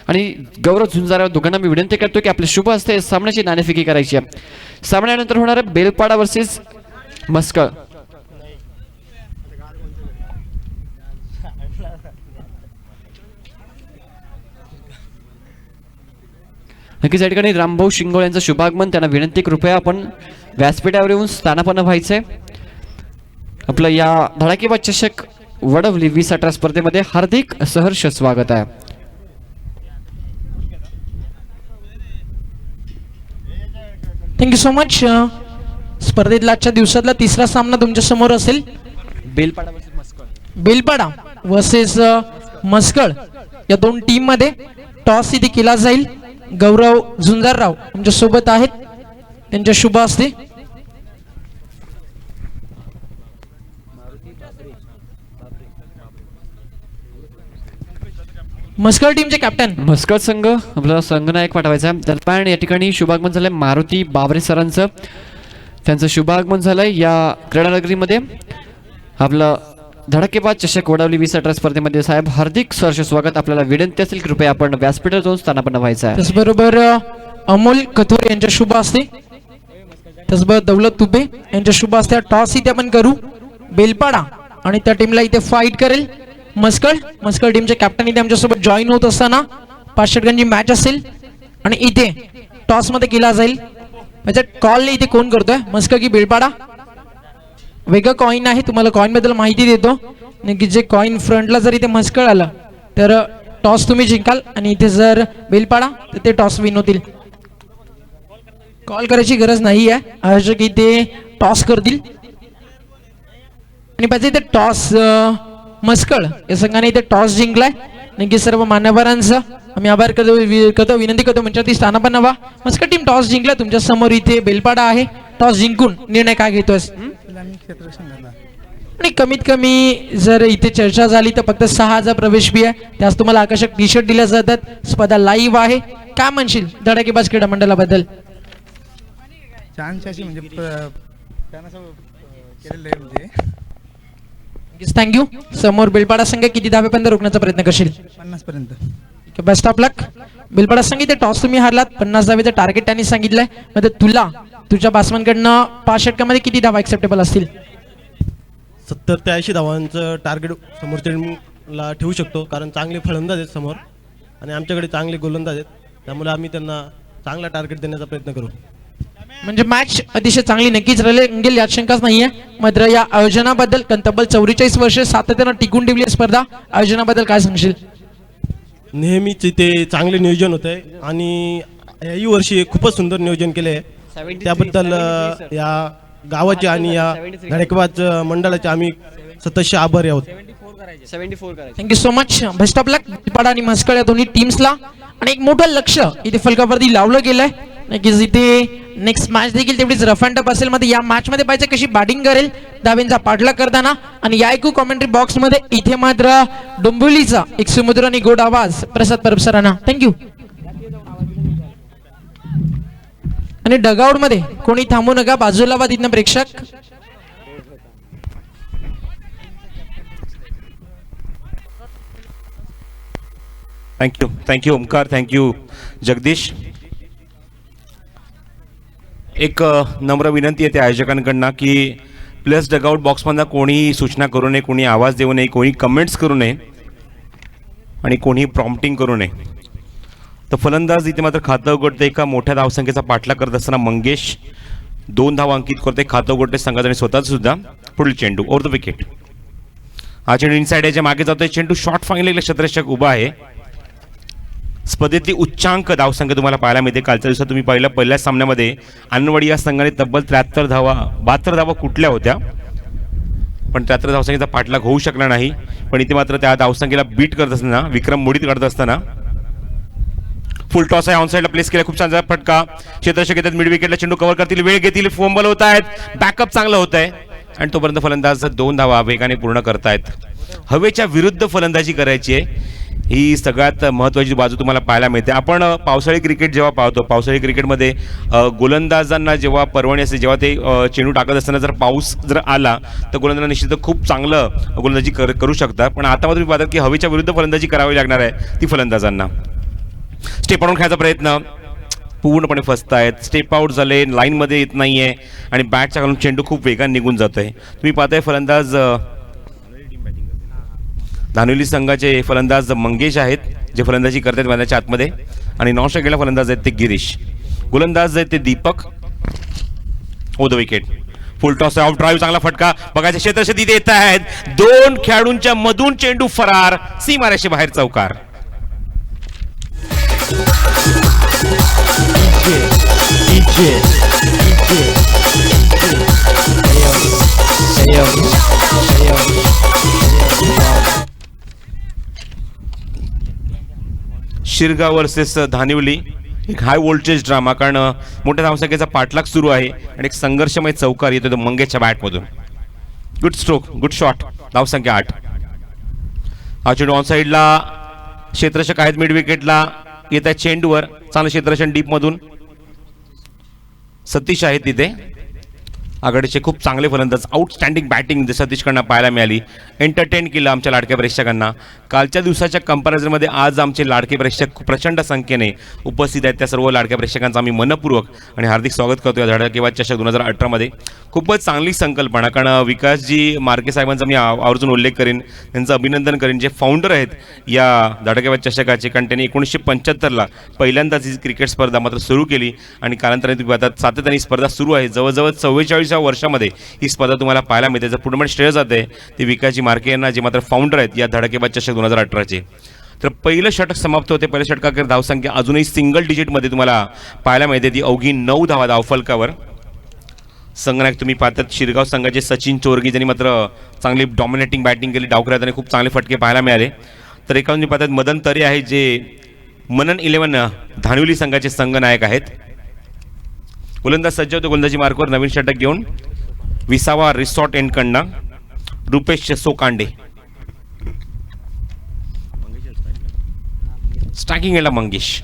आणि गौरव झुंजारा. दोघांना मी विनंती करतो की आपले शुभ हस्ते सामन्याची नाणेफेकी करायची आहे. सामन्यानंतर होणार आहे बेलपाडा वर्सेस म्हसकळ. नक्कीच या ठिकाणी रामभाऊ शिंगोळे यांचं शुभागमन. त्यांना विनंती कृपया आपण व्यासपीठावर येऊन स्थानापन्न व्हायचंय. आपलं या धडाकेबाज चषक वडवली 2018 स्पर्धेमध्ये हार्दिक सहर्ष स्वागत आहे. Thank you so much. स्पर्धेतला आजच्या दिवसातला तिसरा सामना तुमच्या समोर असेल. बेलपाडा वर्सेस म्हसकळ या 2 टीम मध्ये टॉस इथे केला जाईल. गौरव झुंजारराव आमच्या सोबत आहेत, त्यांच्या शुभ हस्ते. मस्कळ टीमचे कॅप्टन मस्कट संघ आपला संघनायक पाठवायचा आहे. दरम्यान या ठिकाणी शुभागमन झालंय मारुती बाबरे सरांचं. त्यांचं शुभागमन झालंय या क्रीडानगरीमध्ये. आपलं धडकेबाज चषक वडवली 2018 स्पर्धेमध्ये साहेब हार्दिक सहर्ष स्वागत. आपल्याला विनंती असेल कृपया आपण व्यासपीठावर जाऊन स्थानापन्न व्हायचं आहे. त्याचबरोबर अमोल कथोरे यांच्या शुभ असते. त्याचबरोबर दौलत तुबे यांच्या शुभ असते. टॉस इथे आपण करू बेलपाडा आणि त्या टीमला इथे फाईट करेल मस्कळ टीमचे कॅप्टन इथे आमच्यासोबत जॉईन होत असताना 5 षटकांची मॅच असेल आणि इथे टॉस मध्ये केला जाईल. म्हणजे कॉल इथे कोण करतोय मस्कळ की बेलपाडा. वेगळं कॉईन आहे तुम्हाला कॉईन बद्दल माहिती देतो की जे कॉईन फ्रंटला जर इथे मस्कळ आलं तर टॉस तुम्ही जिंकाल आणि इथे जर बेलपाडा तर ते टॉस विन होतील. कॉल करायची गरज नाही आहे. आयोजक इथे टॉस करतील आणि पाहिजे इथे टॉस मस्कळ या संघाने इथे टॉस जिंकलाय. नक्की सर्व मान्यवरांचा आम्ही आभार करतो विनंती करतो म्हणजे स्थानापन्न व्हा. मस्कळ टीम टॉस जिंकला. तुमच्या समोर इथे बेलपाडा आहे. टॉस जिंकून निर्णय काय घेतोय आणि कमीत कमी जर इथे चर्चा झाली तर फक्त 6,000 प्रवेश फी आहे. त्यास तुम्हाला आकर्षक टी शर्ट दिल्या जातात. स्पर्धा लाईव्ह आहे. काय म्हणशील धडाकेबाज क्रीडा मंडळाबद्दल. छानशी अशी म्हणजे छान असं केलेलं आहे म्हणजे थँक्यू. समोर बेलपाडा संघ किती धावेपर्यंत रोखण्याचा प्रयत्न करशील 50 पर्यंत. Best of luck. बेलपाडा संघ इथे टॉस तुम्ही हारलात. 50 धावेचं टार्गेट त्यांनी सांगितलंय. म्हणजे तुला तुझ्या बॅट्समनकडनं 5 षटकामध्ये किती धावा एक्सेप्टेबल असतील. 70 ते 80 धावांचं टार्गेट समोरच्या टीमला ठेवू शकतो कारण चांगले फलंदाज आहेत समोर आणि आमच्याकडे चांगले गोलंदाज आहेत. त्यामुळे आम्ही त्यांना चांगला टार्गेट देण्याचा प्रयत्न करू. म्हणजे मॅच अतिशय चांगली नक्कीच राहील यात शंकाच नाहीये. मात्र या आयोजनाबद्दल तब्बल 44 वर्ष सातत्यानं टिकून ठेवली स्पर्धा आयोजनाबद्दल काय सांगशील. नेहमीच इथे चांगले नियोजन होत आहे आणि याही वर्षी खूपच सुंदर नियोजन केले आहे. त्याबद्दल या गावाचे आणि या धडकेबाज मंडळाचे आम्ही सततचे आभारी आहोत. 74 करायचं. Thank you so much. Best of luck Belpada आणि मस्कळ या दोन्ही टीम्सला. आणि एक मोठं लक्ष इथे फलकावरती लावलं गेलंय नक्कीच. इथे नेक्स्ट मॅच देखील तेवढीच रफ अँड टफ असेल. मध्ये या मॅच मध्ये पाहिजे कशी बॅटिंग करेल धावेंचा पाठलाग करताना. आणि या ऐकू कॉमेंट्री बॉक्स मध्ये इथे मात्र डोंबिवलीचा एक सुमधुर आणि गोड आवाज प्रसाद परब सरांना थँक्यू. आणि डगआउट मध्ये कोणी थांबू नका बाजूला वा तिथनं प्रेक्षक. थँक्यू ओमकार. थँक्यू जगदीश. एक नम्र विनंती आहे त्या आयोजकांकडनं की प्लस डगआउट बॉक्समधनं कोणीही सूचना करू नये, कोणी आवाज देऊ नये, कोणी कमेंट्स करू नये आणि कोणी प्रॉम्प्टिंग करू नये. तर फलंदाज इथे मात्र खातं उघडते. एका मोठ्या धावसंख्येचा पाठलाग करत असताना मंगेश 2 धावा अंकित करते. खातं उघडते संघाचा आणि स्वतःच सुद्धा. पुढील चेंडू ओव्हर द विकेट. हा चेंडू इनसाइड याच्या मागे जातोय. चेंडू शॉर्ट फायनल क्षेत्ररक्षक उभा आहे. स्पर्धेतली उच्चांक धावसंख्या तुम्हाला पाहायला मिळते. कालच्या दिवसात तुम्ही पहिल्या सामन्यामध्ये अनवडी या संघाने तब्बल 73 धावा 72 धावा कुठल्या होत्या पण 73 धावसंख्येचा पाठलाग होऊ शकला नाही. पण इथे मात्र त्या धावसंख्येला बीट करत असताना विक्रम मोडीत काढत असताना फुल टॉस आहे. ऑन साईडला प्लेस केला. खूप छान फटका. क्षेत्ररक्षक येतात. मिड विकेटला चेंडू कव्हर करतील. वेळ घेतील. फंबल होत आहेत. बॅकअप चांगलं होत आहे आणि तोपर्यंत फलंदाज 2 धावा वेगाने पूर्ण करतायत. हवेच्या विरुद्ध फलंदाजी करायची आहे ही सगळ्यात महत्त्वाची बाजू तुम्हाला पाहायला मिळते. आपण पावसाळी क्रिकेट जेव्हा पाहतो पावसाळी क्रिकेटमध्ये गोलंदाजांना जेव्हा पर्वणी असते जेव्हा ते चेंडू टाकत असताना जर पाऊस जर आला तर गोलंदाजांना निश्चित खूप चांगलं गोलंदाजी करू शकतात. पण आता मात्र तुम्ही पाहतात की हवेच्या विरुद्ध फलंदाजी करावी लागणार आहे ती फलंदाजांना. स्टेप आउट खेळायचा प्रयत्न पूर्णपणे फसतायत. स्टेप आउट झाले. लाईनमध्ये येत नाही आहे आणि बॅटच्या घालून चेंडू खूप वेगाने निघून जातो आहे. तुम्ही पाहताय फलंदाज धानोली संघाचे फलंदाज मंगेश आहेत जे फलंदाजी करतात मैदानाच्या आतमध्ये आणि नॉन स्ट्राईकला फलंदाज आहेत ते गिरीश. गोलंदाज आहेत ते Deepak. Over the wicket. Full toss off drive चांगला फटका बघायचे क्षेत्ररक्षक तिथे येत आहेत. 2 खेळाडूंच्या मधून चेंडू फरार. सीमारेषे बाहेर चौकार. शिरगाव वर्सेस धानिवली एक हाय व्होल्टेज ड्रामा कारण मोठ्या धावसंख्येचा पाठलाग सुरू आहे आणि एक संघर्षमय चौकार येतो तो मंगेशच्या बॅटमधून. Good stroke. Good shot. धावसंख्या 8. हा चेंडू ऑन साईडला क्षेत्ररक्षक आहेत मिड विकेटला, येत आहे चेंडूवर, चांगलं क्षेत्ररक्षण डीप मधून सतीश आहेत तिथे. आघाडीचे खूप चांगले फलंदाज, आउटस्टँडिंग बॅटिंग सतीशकडनं पाहायला मिळाली. एंटरटेन केलं आमच्या लाडक्या प्रेक्षकांना. कालच्या दिवसाच्या कंपॅरिझनमध्ये आज आमचे लाडके प्रेक्षक खूप प्रचंड संख्येने उपस्थित आहेत. त्या सर्व लाडक्या प्रेक्षकांचं आम्ही मनपूर्वक आणि हार्दिक स्वागत करतो या धडाकेबाज चषक 2018मध्ये. खूपच चांगली संकल्पना, कारण विकासजी मार्के साहेबांचा मी आवर्जून उल्लेख करेन, त्यांचं अभिनंदन करेन, जे फाउंडर आहेत या धडाकेबाज चषकाचे. कारण त्यांनी 1975ला पहिल्यांदाच ही क्रिकेट स्पर्धा मात्र सुरू केली आणि कालांतराने तुम्ही पाहतात सातत्याने स्पर्धा सुरू आहे. जवळजवळ 44 वर्षामध्ये ही स्पर्धा तुम्हाला पाहायला मिळते. जर पुढे श्रेय जाते ते विकासजी मार्के यांना, जे मात्र फाउंडर आहेत या धडाकेबाज चषक 2018चे. तर पहिलं षटक समाप्त होते. पहिल्या षटकाकडे धावसंख्या अजूनही सिंगल डिजिटमध्ये तुम्हाला पाहायला मिळते, ती अवघी 9 धावा धावफलकावर. संघनायक तुम्ही पाहतात शिरगाव संघाचे सचिन चोरगी, ज्यांनी मात्र चांगली डॉमिनेटिंग बॅटिंग केली. डावखऱ्याने खूप चांगले फटके पाहायला मिळाले. तर एका तुम्ही पाहतात मदन तरे आहेत, जे मनन 11 धानिवली संघाचे संघनायक आहेत. गोलंदाज सज्ज होते गोलंदाजी मार्कवर नवीन षटक घेऊन विसावा रिसॉर्ट एंडकडनं रुपेश सोकांडे. स्ट्रायकिंग एंडला मंगेश.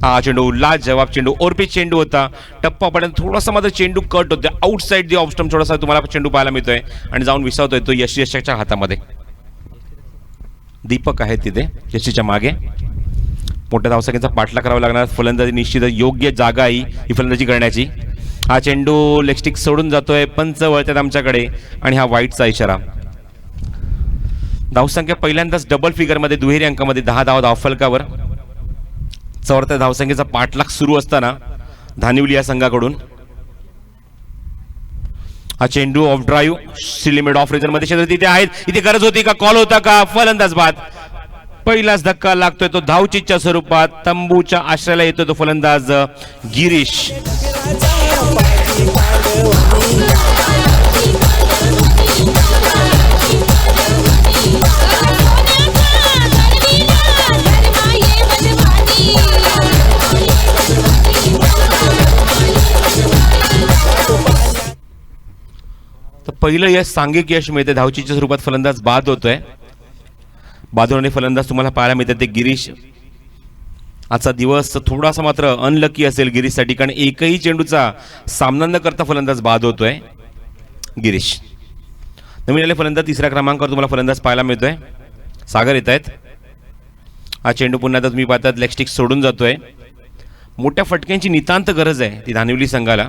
हा चेंडू लाज जवाब चेंडू, ओरपी चेंडू होता. टप्पा पडत थोडासा मात्र चेंडू कट होते. आउटसाइड दी ऑफ स्टंप थोडासा तुम्हाला चेंडू पाहायला मिळतोय आणि जाऊन विसावतोय तो यशच्या हातामध्ये. दीपक आहे तिथे यशीच्या मागे. मोठ्या धावसंख्येचा पाठला करावा लागणार. फलंदाजी निश्चित योग्य जागा ही फलंदाजी करण्याची. हा चेंडू लेगस्टिक सोडून जातोय. पंच वळतात आमच्याकडे आणि हा वाईटचा इशारा. धावसंख्या पहिल्यांदाच डबल फिगरमध्ये दुहेरी अंकामध्ये 10 धावा धावफलकावर. चौथ्या धावसंख्येचा पाठलाग सुरू असताना धानिवली या संघाकडून हा चेंडू of drive limit of reason मध्ये क्षेत्र तिथे आहेत. इथे गरज होती का, कॉल होता का, फलंदाज बाद. पहिलाच धक्का लागतोय तो धावचीच्या स्वरूपात. तंबूच्या आश्रयाला येतो तो फलंदाज गिरीश. तर पहिलं यश सांघिक यश मिळते. धावचीच्या स्वरूपात फलंदाज बाद होतोय. बाजूने फलंदाज तुम्हाला पाहायला मिळतात ते गिरीश. आजचा दिवस थोडासा मात्र अनलकी असेल गिरीशसाठी, कारण एकही चेंडूचा सामना न करता फलंदाज बाद होतोय गिरीश. नवीन आले फलंदाज 3ऱ्या क्रमांकावर तुम्हाला फलंदाज पाहायला मिळतोय सागर येत आहेत. हा चेंडू पुन्हा आता तुम्ही पाहतात लेगस्टिक सोडून जातोय. मोठ्या फटक्यांची नितांत गरज आहे ती धानिवली संघाला,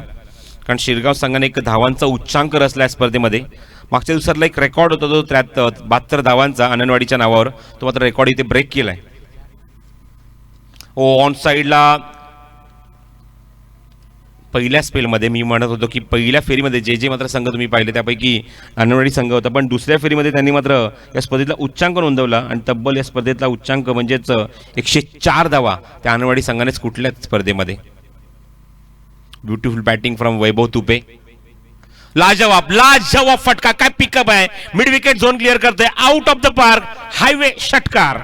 कारण शिरगाव संघाने एक धावांचा उच्चांक रचला या स्पर्धेमध्ये. मागच्या दिवसातला एक रेकॉर्ड होता तो 72 धावांचा आनंदवाडीच्या नावावर, तो मात्र रेकॉर्ड इथे ब्रेक केलाय. ऑन साईडला पहिल्या स्पेलमध्ये मी म्हणत होतो की पहिल्या फेरीमध्ये जे मात्र संघ तुम्ही पाहिले त्यापैकी आनंदवाडी संघ होता, पण दुसऱ्या फेरीमध्ये त्यांनी मात्र या स्पर्धेतला उच्चांक नोंदवला आणि तब्बल या स्पर्धेतला उच्चांक म्हणजेच 104 धावा त्या आनंदवाडी संघानेच कुठल्याच स्पर्धेमध्ये. ब्युटिफुल बॅटिंग फ्रॉम वैभव तुपे. लाजवाब फटका, काय पिकअप आहे. मिड विकेट झोन क्लिअर करतोय. Out of the park, highway षटकार.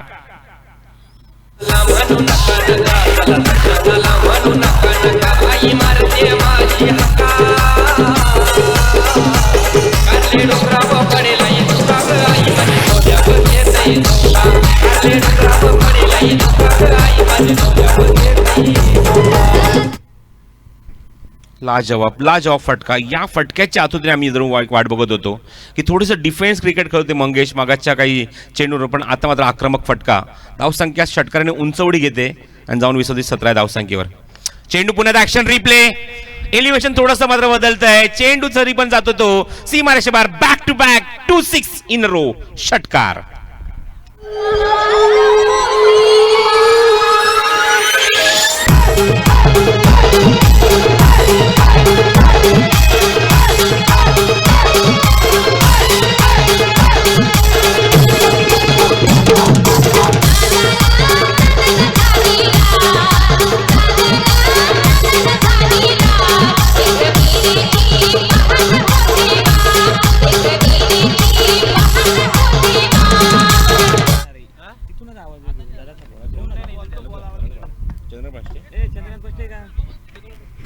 लाजवाब फटका. या फटक्याच्या आतून आम्ही जरूर वाट बघत होतो की थोडंसं डिफेन्स क्रिकेट खेळते मंगेश मागाच्या काही चेंडूवर, पण आता मात्र आक्रमक फटका. धावसंख्या षटकाराने उंचवडी घेते आणि जाऊन विसरते 17 धावसंख्येवर. चेंडू पुन्हा ऍक्शन रिप्ले. एलिव्हेशन थोडंसं मात्र बदलत आहे. चेंडू जरी पण जातो तो सीमारेषे बाहेर. Back to back 2 6 in row षटकार.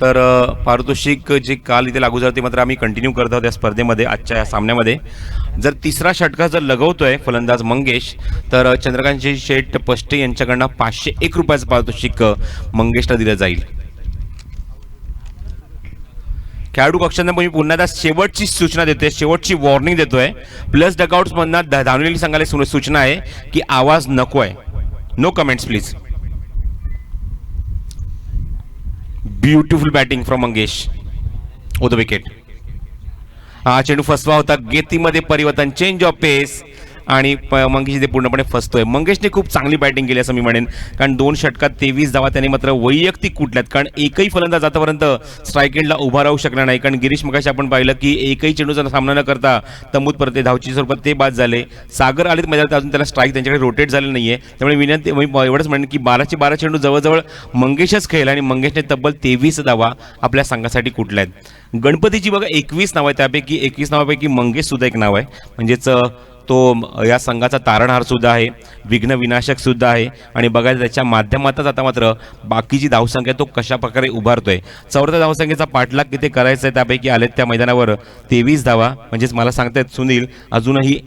तर पारितोषिक जे काल इथे लागू झालं ते मात्र आम्ही कंटिन्यू करत आहोत या स्पर्धेमध्ये, आजच्या या सामन्यामध्ये. जर तिसरा षटकार जर लगवतोय फलंदाज मंगेश, तर चंद्रकांत शेठ पष्टे यांच्याकडनं 501 रुपयाचं पारितोषिक मंगेशला दिलं जाईल. खेळाडू कक्षांना मी पुन्हा एकदा शेवटची सूचना देतोय, शेवटची वॉर्निंग देतोय. प्लस डकआउट्समधनं धावलेली सांगायला सूचना आहे की आवाज नको आहे. No comments please. Beautiful batting from Mangesh over the wicket. हा चेंडू फसवा होता, गेतीमध्ये परिवर्तन, चेंज ऑफ पेस आणि मंगेश इथे पूर्णपणे फसतोय. मंगेशने खूप चांगली बॅटिंग केली असं मी म्हणेन, कारण 2 षटकात 23 धावा त्याने मात्र वैयक्तिक कुठल्यात, कारण एकही फलंदाज आतापर्यंत स्ट्राईक एंडला उभा राहू शकला नाही. कारण गिरीश मगाशी आपण पाहिलं की एकही चेंडूचा सामना न करता तंबूत परते धावची स्वरूपात ते बाद झाले. सागर आलेत मैदानात, अजून त्याला स्ट्राईक त्यांच्याकडे रोटेट झाले नाहीये. त्यामुळे विनंती एवढंच म्हणेन की 12चे 12 चेंडू जवळजवळ मंगेशच खेळला आणि मंगेशने तब्बल 23 धावा आपल्या संघासाठी कुठल्या आहेत. गणपतीची बघा 21 नावं आहे, त्यापैकी 21 नावापैकी मंगेश सुद्धा एक नाव आहे. म्हणजेच तो या संघाचा तारणहार सुद्धा आहे, विघ्न विनाशक सुद्धा आहे. आणि बघायला त्याच्या माध्यमातच आता मात्र बाकीची धावसंख्या तो कशा प्रकारे उभारतोय. 4थ्या धावसंख्येचा पाठलाग किती करायचा आहे, त्यापैकी आलेत त्या मैदानावर 23 धावा. म्हणजेच मला सांगतायत सुनील अजूनही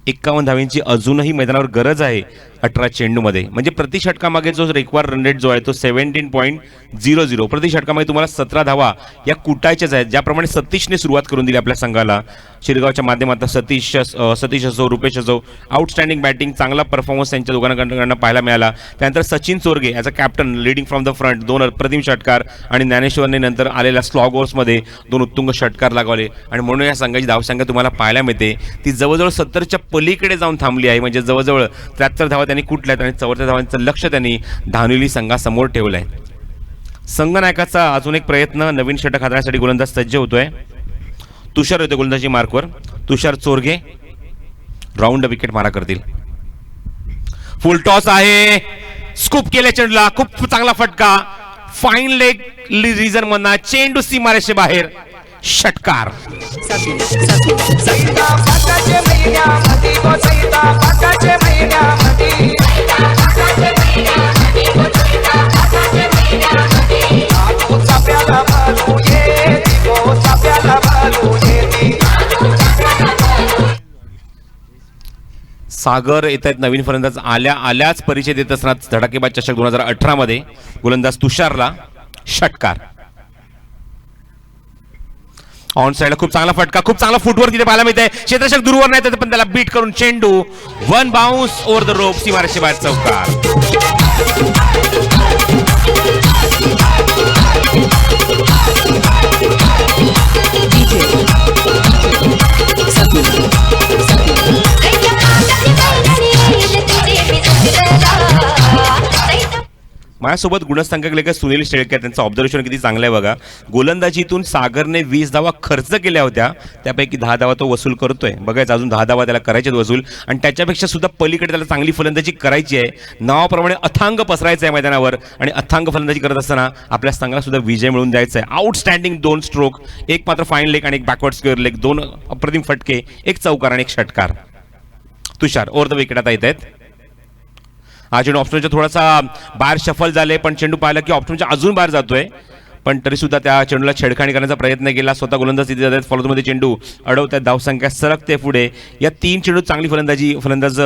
51 धावांची अजूनही मैदानावर गरज आहे 18 चेंडूमध्ये. म्हणजे प्रति षटकामागे जो रिक्वायर्ड रन रेट जो आहे तो 17.00. प्रति षटकामागे तुम्हाला 17 धावा या कुटायच्याच आहेत. ज्याप्रमाणे सतीशने सुरुवात करून दिली आपल्या संघाला शिरगावच्या माध्यमातून. सतीश असो, रुपेश असो, आउटस्टँडिंग बॅटिंग, चांगला परफॉर्मन्स त्यांच्या दोघांकडनं पाहायला मिळाला. त्यानंतर Sachin Chorge as a captain leading from the front 2 अप्रतिम षटकार आणि ज्ञानेश्वरने नंतर आलेल्या स्लॉग ओव्हर्समध्ये 2 उत्तुंग षटकार लागवले. आणि म्हणून या संघाची धावसंख्या तुम्हाला पाहायला मिळते ती जवळजवळ 70च्या पलीकडे जाऊन थांबली आहे. म्हणजे जवळजवळ 73 धावा त्यांनी कुठल्यात आणि 4थ्या धावांचं लक्ष त्यांनी धावलेली संघासमोर ठेवलं आहे. संघनायकाचा अजून एक प्रयत्न, नवीन षटक हाताळण्यासाठी गोलंदाज सज्ज होतोय. तुषार होते गोलंदाजी मार्कवर. तुषार चोरगे राऊंड विकेट मारा करतील. फुल टॉस आहे, स्कूप केले चेंडूला, खूप चांगला फटका, फाईन लेग रिझन मधना चेंडू सीमारेषे बाहेर, षटकार. सागर येत आहेत नवीन फलंदाज, आल्याच परिचय देत असताना धडाकेबाज चषक 2018 मध्ये गोलंदाज तुषारला षटकार. ऑन साइडला खूप चांगला फटका, खूप चांगला फुटवर्क तिथे पाहायला मिळते. क्षेत्ररक्षक दूरवर नाही पण त्याला बीट करून चेंडू 1 बाउन्स ओव्हर द रोप, सीमारेषे बाहेर चौकार. माझ्यासोबत गुणसंख्यक लेखक सुनील शेळके, त्यांचं ऑब्झर्वेशन किती चांगलं आहे बघा. गोलंदाजीतून सागरने 20 धावा खर्च केल्या होत्या, त्यापैकी 10 धावा तो वसूल करतोय. बघायचं अजून 10 धावा त्याला करायचे वसूल, आणि त्याच्यापेक्षा सुद्धा पलीकडे त्याला चांगली फलंदाजी करायची आहे. नावाप्रमाणे अथांग पसरायचं आहे मैदानावर, आणि अथांग फलंदाजी करत असताना आपल्या संघाला सुद्धा विजय मिळवून द्यायचा आहे. आउटस्टँडिंग 2 स्ट्रोक, एक मात्र फाईन लेग आणि एक बॅकवर्ड स्क्वेअर लेग, 2 अप्रतिम फटके, एक चौकार आणि एक षटकार. तुषार ओव्हर द विकेट आता येत आहेत. हा चेंडू ऑप्शनच्या थोडासा बाहेर शफल झाले, पण चेंडू पाहिला की ऑप्शनच्या अजून बाहेर जातोय, पण तरी सुद्धा त्या चेंडूला छेडखाणी करण्याचा प्रयत्न केला. स्वतः गोलंदाज तिथे जातात, फॉलोमध्ये चेंडू अडवतात, धावसंख्या सरकते पुढे. या 3 चेंडू चांगली फलंदाज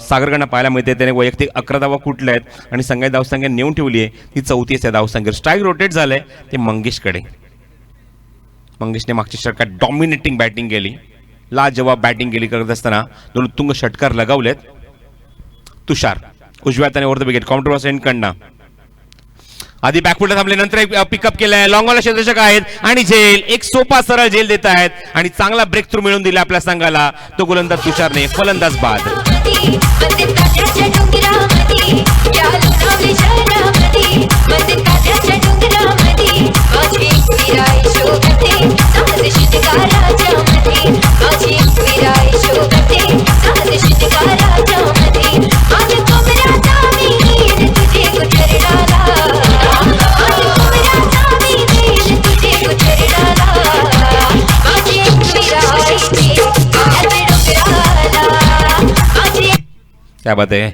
सागरकडनं पाहायला मिळते. त्याने वैयक्तिक 11 धावा कुठल्या आहेत आणि संघाची धावसंख्या नेऊन ठेवली आहे ती 34 आहे धावसंख्येवर. स्ट्राईक रोटेट झालंय ते मंगेशकडे. मंगेशने मागच्या षटकात डॉमिनेटिंग बॅटिंग केली, लाजवाब बॅटिंग केली. करत असताना 2 उत्तुंग षटकार लगावलेत. तुषार उजव्या हाताने ओव्हर द विकेट, काउंटर वॉस एंडकडनं आधी बॅकफुटला थांबले, नंतर एक पिकअप केलाय. लॉंगवाला क्षेत्ररक्षक आहेत आणि झेल, एक सोपा सरळ झेल देत आहेत आणि चांगला ब्रेक थ्रू मिळवून दिला आपल्या संघाला. तो गोलंदाज तुषारने, फलंदाज बाद. क्या बात आहे.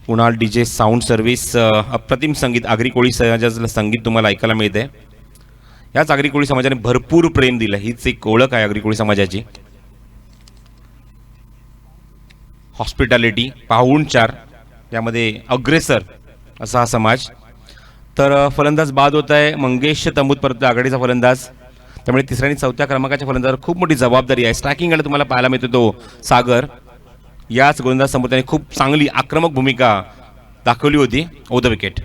Kunal DJ sound service. अप्रतिम संगीत आगरी कोळी समाजाचं संगीत तुम्हाला ऐकायला मिळते. याच आगरी कोळी समाजाने भरपूर प्रेम दिलं, हीच एक ओळख आहे आगरी कोळी समाजाची. हॉस्पिटॅलिटी, पाहुणचार यामध्ये अग्रेसर असा हा समाज. तर फलंदाज बाद होत आहे मंगेश तंबूत परत आघाडीचा फलंदाज. त्यामुळे तिसऱ्या आणि चौथ्या क्रमांकाच्या फलंदाजावर खूप मोठी जबाबदारी आहे. स्ट्रायकिंगला तुम्हाला पाहायला मिळतो तो सागर. याच गोलंदाज संबोधनाने खूप चांगली आक्रमक भूमिका दाखवली होती. ओ द विकेट.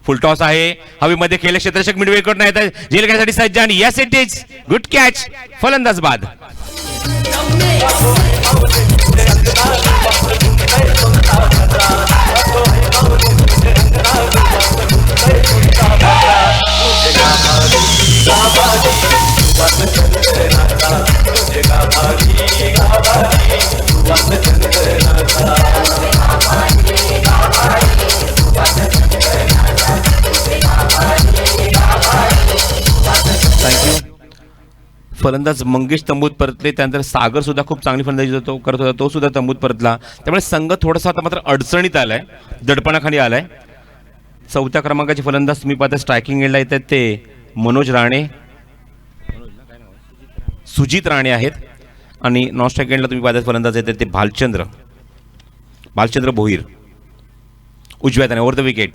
फुल टॉस आहे, हवेमध्ये खेळले क्षेत्ररक्षक मिडवे कडून येत आहे, झेल घेण्यासाठी सज्ज आणि yes it is good catch. फलंदाज बाद. फलंदाज मंगेश तंबूत परतले. त्यानंतर सागर सुद्धा खूप चांगली फलंदाजी करत होता, तो सुद्धा तंबूत परतला. त्यामुळे संघ थोडासा आता मात्र अडचणीत आलाय, दडपणाखाली आलाय. चौथ्या क्रमांकाचे फलंदाज तुम्ही पाहता स्ट्रायकिंग एंडला येतात ते मनोज राणे, सुजित राणे आहेत. आणि नॉन स्ट्रायक एंडला तुम्ही पाहता फलंदाज येतात ते भालचंद्र भोईर उजव्या हाताने. Over the wicket.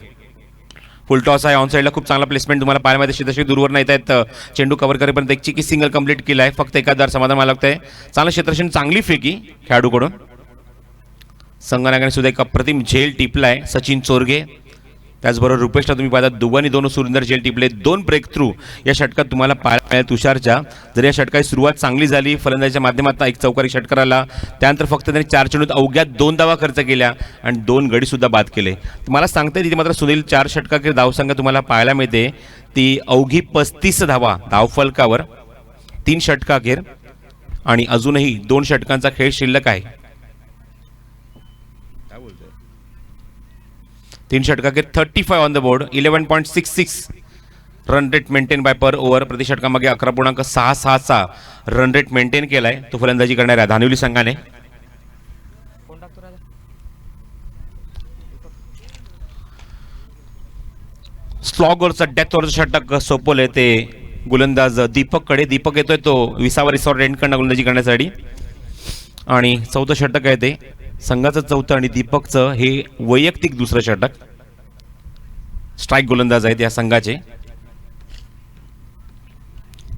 Full toss आहे, ऑन साईडला खूप चांगला प्लेसमेंट तुम्हाला पाहायला मिळते. क्षेत्ररक्षक दूरवर नाही आहेत, चेंडू कव्हर करेपर्यंत एक चिकी सिंगल कंप्लीट केला आहे. फक्त एकादार समाधान मला लागतंय. चांगलं क्षेत्ररक्षण, चांगली फेकी खेळाडूकडून. संघनायकाने सुद्धा एक अप्रतिम झेल टिपलाय सचिन चोरगे. त्याचबरोबर रुपेशला तुम्ही पाहता दोघांनी दोन सुंदर झेल टिपले. 2 ब्रेक थ्रू या षटकात तुम्हाला पाहायला मिळेल तुषारच्या. जर या षटकाची सुरुवात चांगली झाली फलंदाजीच्या माध्यमातून एक चौकारी षटकाराला, त्यानंतर फक्त त्यांनी 4 चेंडूत अवघ्या 2 धावा खर्च केल्या आणि 2 गडीसुद्धा बाद केले. मला सांगता तिथे मात्र सुनील 4 षटकाखेर धावसंख्या तुम्हाला पाहायला मिळते ती अवघी 35 धावा धावफलकावर 3 षटकाखेर. आणि अजूनही 2 षटकांचा खेळ शिल्लक आहे. 3 षटकाखेर 35 on the board. 11.66 run rate maintain by per over. प्रति षटकामागे 11.66चा रन रेट मेंटेन केलाय तो फलंदाजी करणाऱ्या धानिवली संघाने. स्लॉग ओव्हरचा डेथ ओव्हरचं षटक सोपवलंय ते गोलंदाज दीपककडे. दीपक येतोय तो 20वा रिसॉर्ट रेंटकडनं गोलंदाजी करण्यासाठी. आणि 4थं षटक आहे ते संघाचं 4थं आणि दीपकचं हे वैयक्तिक 2रं षटक. स्ट्राईक गोलंदाज आहेत या संघाचे.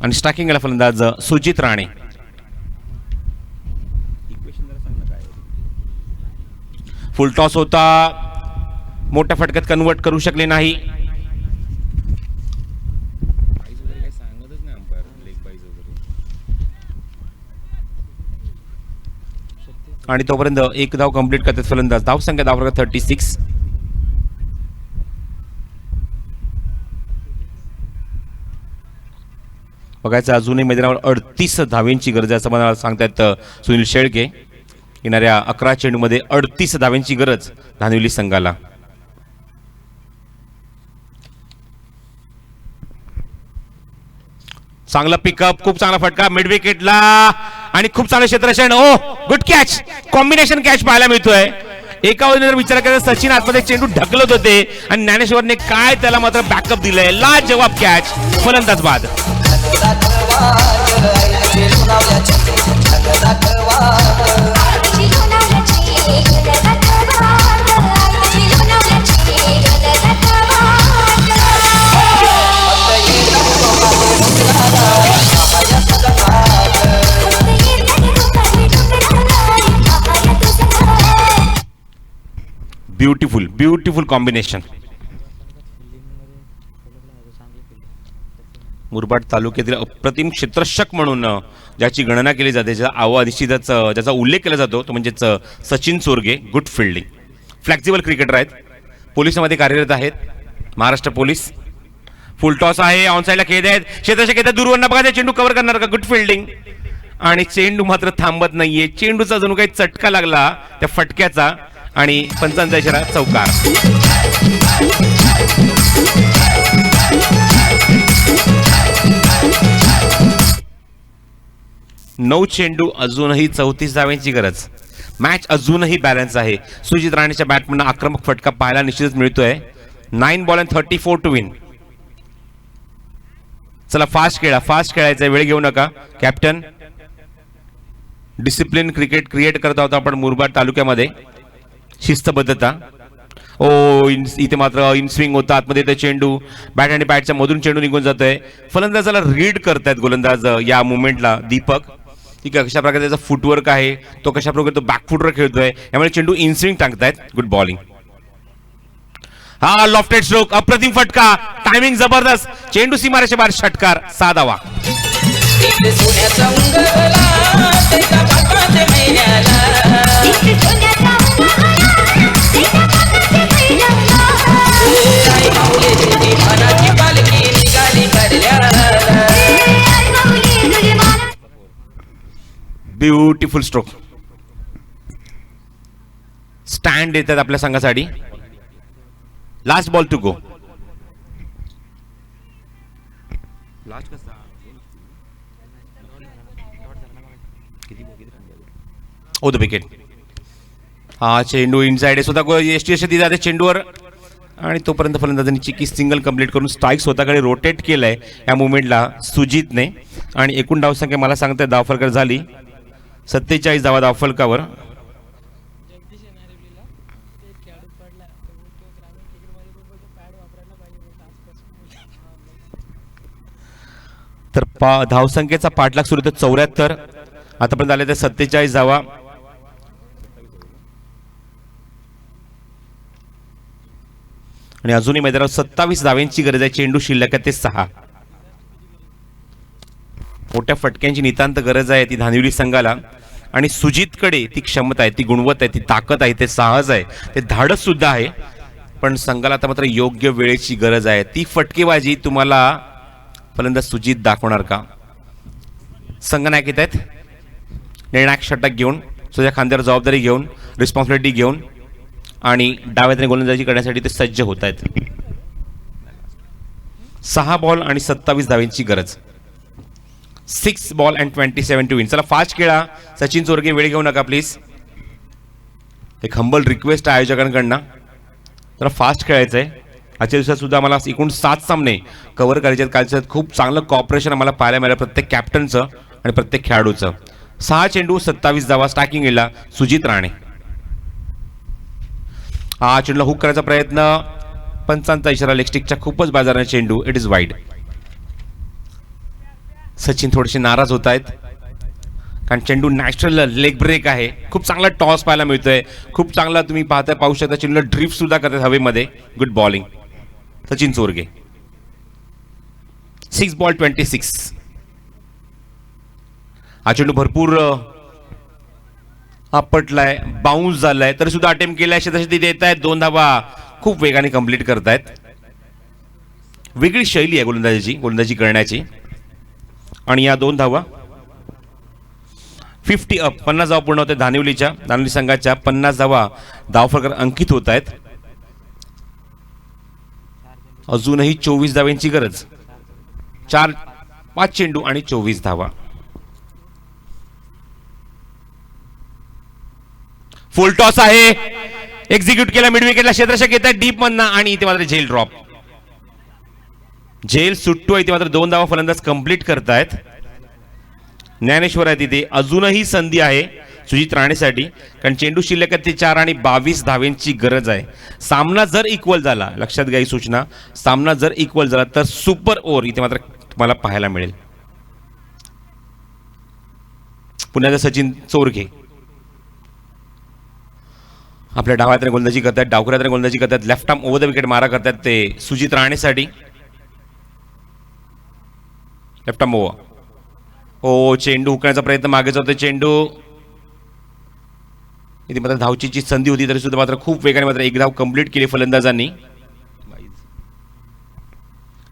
आणि स्ट्रायकिंगला फलंदाज सुजित राणे. फुल टॉस होता, मोठ्या फटक्यात कन्वर्ट करू शकले नाही. आणि तोपर्यंत 1 धाव कंप्लीट करतात फलंदाज. धावसंख्या धावफलक 36. बघायचं अजूनही मैदानावर 38 धावेंची गरज आहे असं मला सांगतायत सुनील शेळके. येणाऱ्या 11 चेंडूमध्ये 38 धावेंची गरज धानिवली संघाला. चांगला पिकअप, खूप चांगला फटका मिड विकेटला आणि खूप चांगलं क्षेत्ररक्षण. ओ गुड कॅच, कॉम्बिनेशन कॅच पाहायला मिळतोय. एका जर विचार करायचा सचिन आतमध्ये चेंडू ढकलत होते आणि ज्ञानेश्वरने काय त्याला मात्र बॅकअप दिलंय. लाजवाब कॅच. फलंदाज बाद. Beautiful combination. मुरबाड तालुक्यातील अप्रतिम क्षेत्ररक्षक म्हणून ज्याची गणना केली जाते, ज्याचा निश्चितच ज्याचा उल्लेख केला जातो तो म्हणजेच Sachin Chorge. Good fielding, flexible cricketer आहेत, पोलिसांमध्ये कार्यरत आहेत, महाराष्ट्र पोलीस. फुल टॉस आहे, ऑन साईडला खेळत आहेत, क्षेत्ररक्षक येतात दूरवरनं बघा चेंडू कव्हर करणार का. Good fielding. आणि चेंडू मात्र थांबत नाहीये. चेंडूचा जणू काही चटका लागला त्या फटक्याचा आणि पंचांचा इशारा चौकार. नऊ चेंडू, अजूनही 34 धाव्यांची गरज. मॅच अजूनही बॅलन्स आहे. सुजित राणेच्या बॅटमॅन आक्रमक फटका पाहायला निश्चितच मिळतोय. 9 बॉल अँड 34 टू विन. चला फास्ट खेळा, फास्ट खेळायचा, वेळ घेऊ नका. कॅप्टन, डिसिप्लिन क्रिकेट क्रिएट करत आहोत आपण मुरबाड तालुक्यामध्ये, शिस्तबद्धता. इथे मात्र इन स्विंग होता, आतमध्ये ते चेंडू बॅट आणि बॅटच्या मधून चेंडू निघून जातोय. फलंदाजाला रीड करतायत गोलंदाज या मुवमेंटला दीपक. ठीक आहे, कशा प्रकारे त्याचा फुटवर्क आहे, तो कशा प्रकारे तो बॅक फुटवर खेळतोय, यामुळे चेंडू इन स्विंग टाकतायत. Good bowling. हा लॉफ्टेड स्ट्रोक, अप्रतिम फटका, टायमिंग जबरदस्त, चेंडू सीमारेषे बाहेर, षटकार, 6 धावा. इथे सोन्याचा उंगरला त्याच्या बापाच्या महिन्याला आई माऊली तुझी मनाची पालखी निघाली भरल्याला. Beautiful stroke. स्टँड येतात आपल्या संघासाठी. Last ball to go. Over the wicket. हा चेंडू इनसाइड आहे, स्वतः एसटी अशी ती जाते चेंडूवर, आणि तोपर्यंत फलंदाजांनी चिकी सिंगल कंप्लीट करून स्ट्राईक स्वतःकडे रोटेट केलंय या मुवमेंटला सुजितने. आणि एकूण धावसंख्या मला सांगताय धावफलकावर झाली 47 धावा धावफलकावर. तर धावसंख्येचा पाठलाग सुरू होतो 74. आतापर्यंत आले तर 47 धावा. आणि अजूनही मैदानावर 27 धाव्यांची गरज आहे. चेंडू शिल्लक आहे ते 6. मोठ्या फटक्यांची नितांत गरज आहे ती धानिवली संघाला. आणि सुजितकडे ती क्षमता आहे, ती गुणवत्ता आहे, ती ताकद आहे, ते साहस आहे, ते धाडस सुद्धा आहे. पण संघाला आता मात्र योग्य वेळेची गरज आहे. ती फटकेबाजी तुम्हाला फलंदाज सुजित दाखवणार का? संघनायक येत आहेत निर्णायक षटक घेऊन, स्वतः खांद्यावर जबाबदारी घेऊन, रिस्पॉन्सिबिलिटी घेऊन, आणि डाव्याने गोलंदाजी करण्यासाठी ते सज्ज होत आहेत. 6 बॉल आणि 27 धाव्यांची गरज. 6 बॉल अँड 27 टू विन. चला फास्ट खेळा. सचिन चोरगे, वेळ घेऊ नका प्लीज. एक हंबल रिक्वेस्ट आहे आयोजकांकडनं, जरा फास्ट खेळायचं आहे. आजच्या दिवसात सुद्धा आम्हाला एकूण 7 सामने कव्हर करायचे आहेत. कालच्या खूप चांगलं कॉपरेशन आम्हाला पाहायला मिळालं प्रत्येक कॅप्टनचं आणि प्रत्येक खेळाडूचं. 6 चेंडू 27 धावा. स्टार्टिंग येईल सुजित राणे. हा चेंडूला हुक करायचा प्रयत्न, पंचांचा इशारा, लेगस्टिकच्या खूपच बाजाराने चेंडू, इट इज वाईड. सचिन थोडेसे नाराज होत आहेत कारण चेंडू नॅचरल लेग ब्रेक आहे. खूप चांगला टॉस पाहायला मिळतोय, खूप चांगला तुम्ही पाहू शकता. चेंडूला ड्रिफ्ट सुद्धा करतात हवेमध्ये. Good bowling Sachin Chorge. 6 ball 26. हा चेंडू भरपूर आपटलाय, बाउन्स झालाय, तरी सुद्धा अटेम्प्ट केलाय. शेताशी देत आहेत 2 धावा. खूप वेगाने कंप्लीट करतायत. वेगळी शैली आहे गोलंदाजी करण्याची. आणि या 2 धावा. 50 अप, 50 धावा पूर्ण होते धानिवली संघाच्या. 50 धावा धावफलकावर अंकित होत आहेत. अजूनही 24 धाव्यांची गरज. 5 चेंडू आणि 24 धावा. फुल टॉस आहे, एक्झिक्यूट केला मिड विकेटला. क्षेत्ररक्षक येत आहे डीप मधनं, आणि इथे मात्र झेल ड्रॉप. झेल सुटतोय. इथे मात्र 2 धावा फलंदाज कंप्लीट करतायत. ज्ञानेश्वर आहे तिथे. अजूनही संधी आहे सुजित राणेसाठी, कारण चेंडू शिल्लक आहे ते 4 आणि 22 धाव्यांची गरज आहे. सामना जर इक्वल झाला, लक्षात घ्या ही सूचना, सामना जर इक्वल झाला तर सुपर ओव्हर इथे मात्र तुम्हाला पाहायला मिळेल. पुण्याचा सचिन चोरगे आपल्या डावात्याने गोलंदाजी करतात, डावखऱ्याने गोलंदाजी करतात. Left arm over the wicket मारा करतात ते सुजित राणेसाठी. Left arm over. ओ चेंडू हुकण्याचा प्रयत्न मागे जातोय. चेंडू इथे मात्र धावचीची संधी होती, तरी सुद्धा मात्र खूप वेगाने मात्र एक धाव कंप्लीट केली फलंदाजांनी.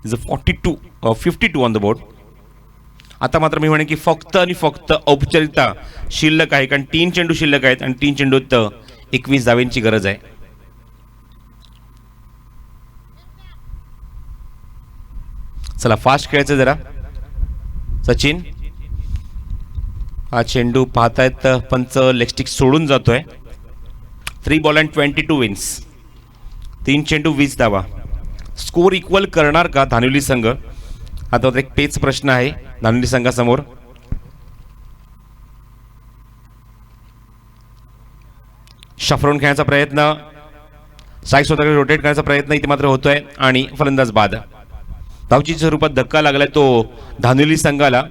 52 ऑन द बोर्ड. आता मात्र मी म्हणेन की फक्त आणि फक्त औपचारिकता शिल्लक आहे, कारण 3 चेंडू शिल्लक आहेत आणि 3 चेंडूत 21 धाव्यांची गरज आहे. चला फास्ट खेळायचं जरा. सचिन हा चेंडू पाहतायत पंच लेगस्टिक सोडून जातोय. 3 बॉल अँड 22 विन्स. 3 चेंडू 20 धावा. स्कोर इक्वल करणार का धानिवली संघ? आता एक पेच प्रश्न आहे धानिवली संघासमोर. शफरवून खेळण्याचा प्रयत्न, स्ट्राईक स्वतःकडे रोटेट करण्याचा प्रयत्न इथे मात्र होतोय आणि फलंदाज बाद. धावची स्वरूपात धक्का लागलाय तो धानिवली संघाला.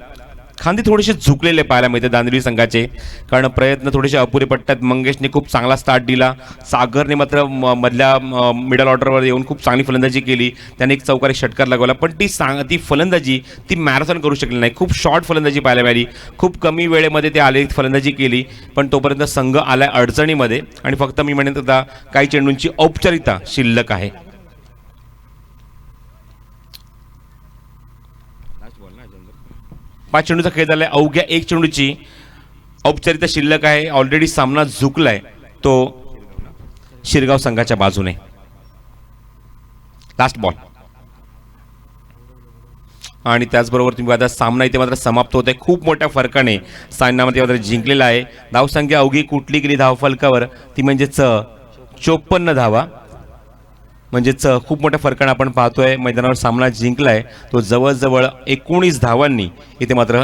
खांदी थोडेसे झुकलेले पाहायला मिळते धानिवली संघाचे, कारण प्रयत्न थोडेसे अपुरे पडतात. मंगेशने खूप चांगला स्टार्ट दिला. सागरने मात्र मधल्या मिडल ऑर्डरवर येऊन खूप चांगली फलंदाजी केली. त्याने एक चौकार षटकार लगवला, पण ती फलंदाजी ती मॅरेथॉन करू शकली नाही. खूप शॉर्ट फलंदाजी पाहायला मिळाली. खूप कमी वेळेमध्ये ते आले, फलंदाजी केली, पण तोपर्यंत संघ आलाय अडचणीमध्ये आणि फक्त मी म्हणेन आता काही चेंडूंची औपचारिकता शिल्लक आहे. पाच चेंडूचा खेळ झालाय. अवघ्या 1 चेंडूची औपचारिकता शिल्लक आहे. ऑलरेडी सामना झुकलाय तो शिरगाव संघाच्या बाजूने. लास्ट बॉल आणि त्याचबरोबर तुम्ही आता सामना इथे मात्र समाप्त होत आहे. खूप मोठ्या फरकाने सामनामध्ये मात्र जिंकलेला आहे. धावसंख्या अवघी कुठली गेली धावफलकावर ती म्हणजे 54 धावा. म्हणजेच खूप मोठ्या फरकाने आपण पाहतोय मैदानावर सामना जिंकलाय तो जवळजवळ 19 धावांनी. इथे मात्र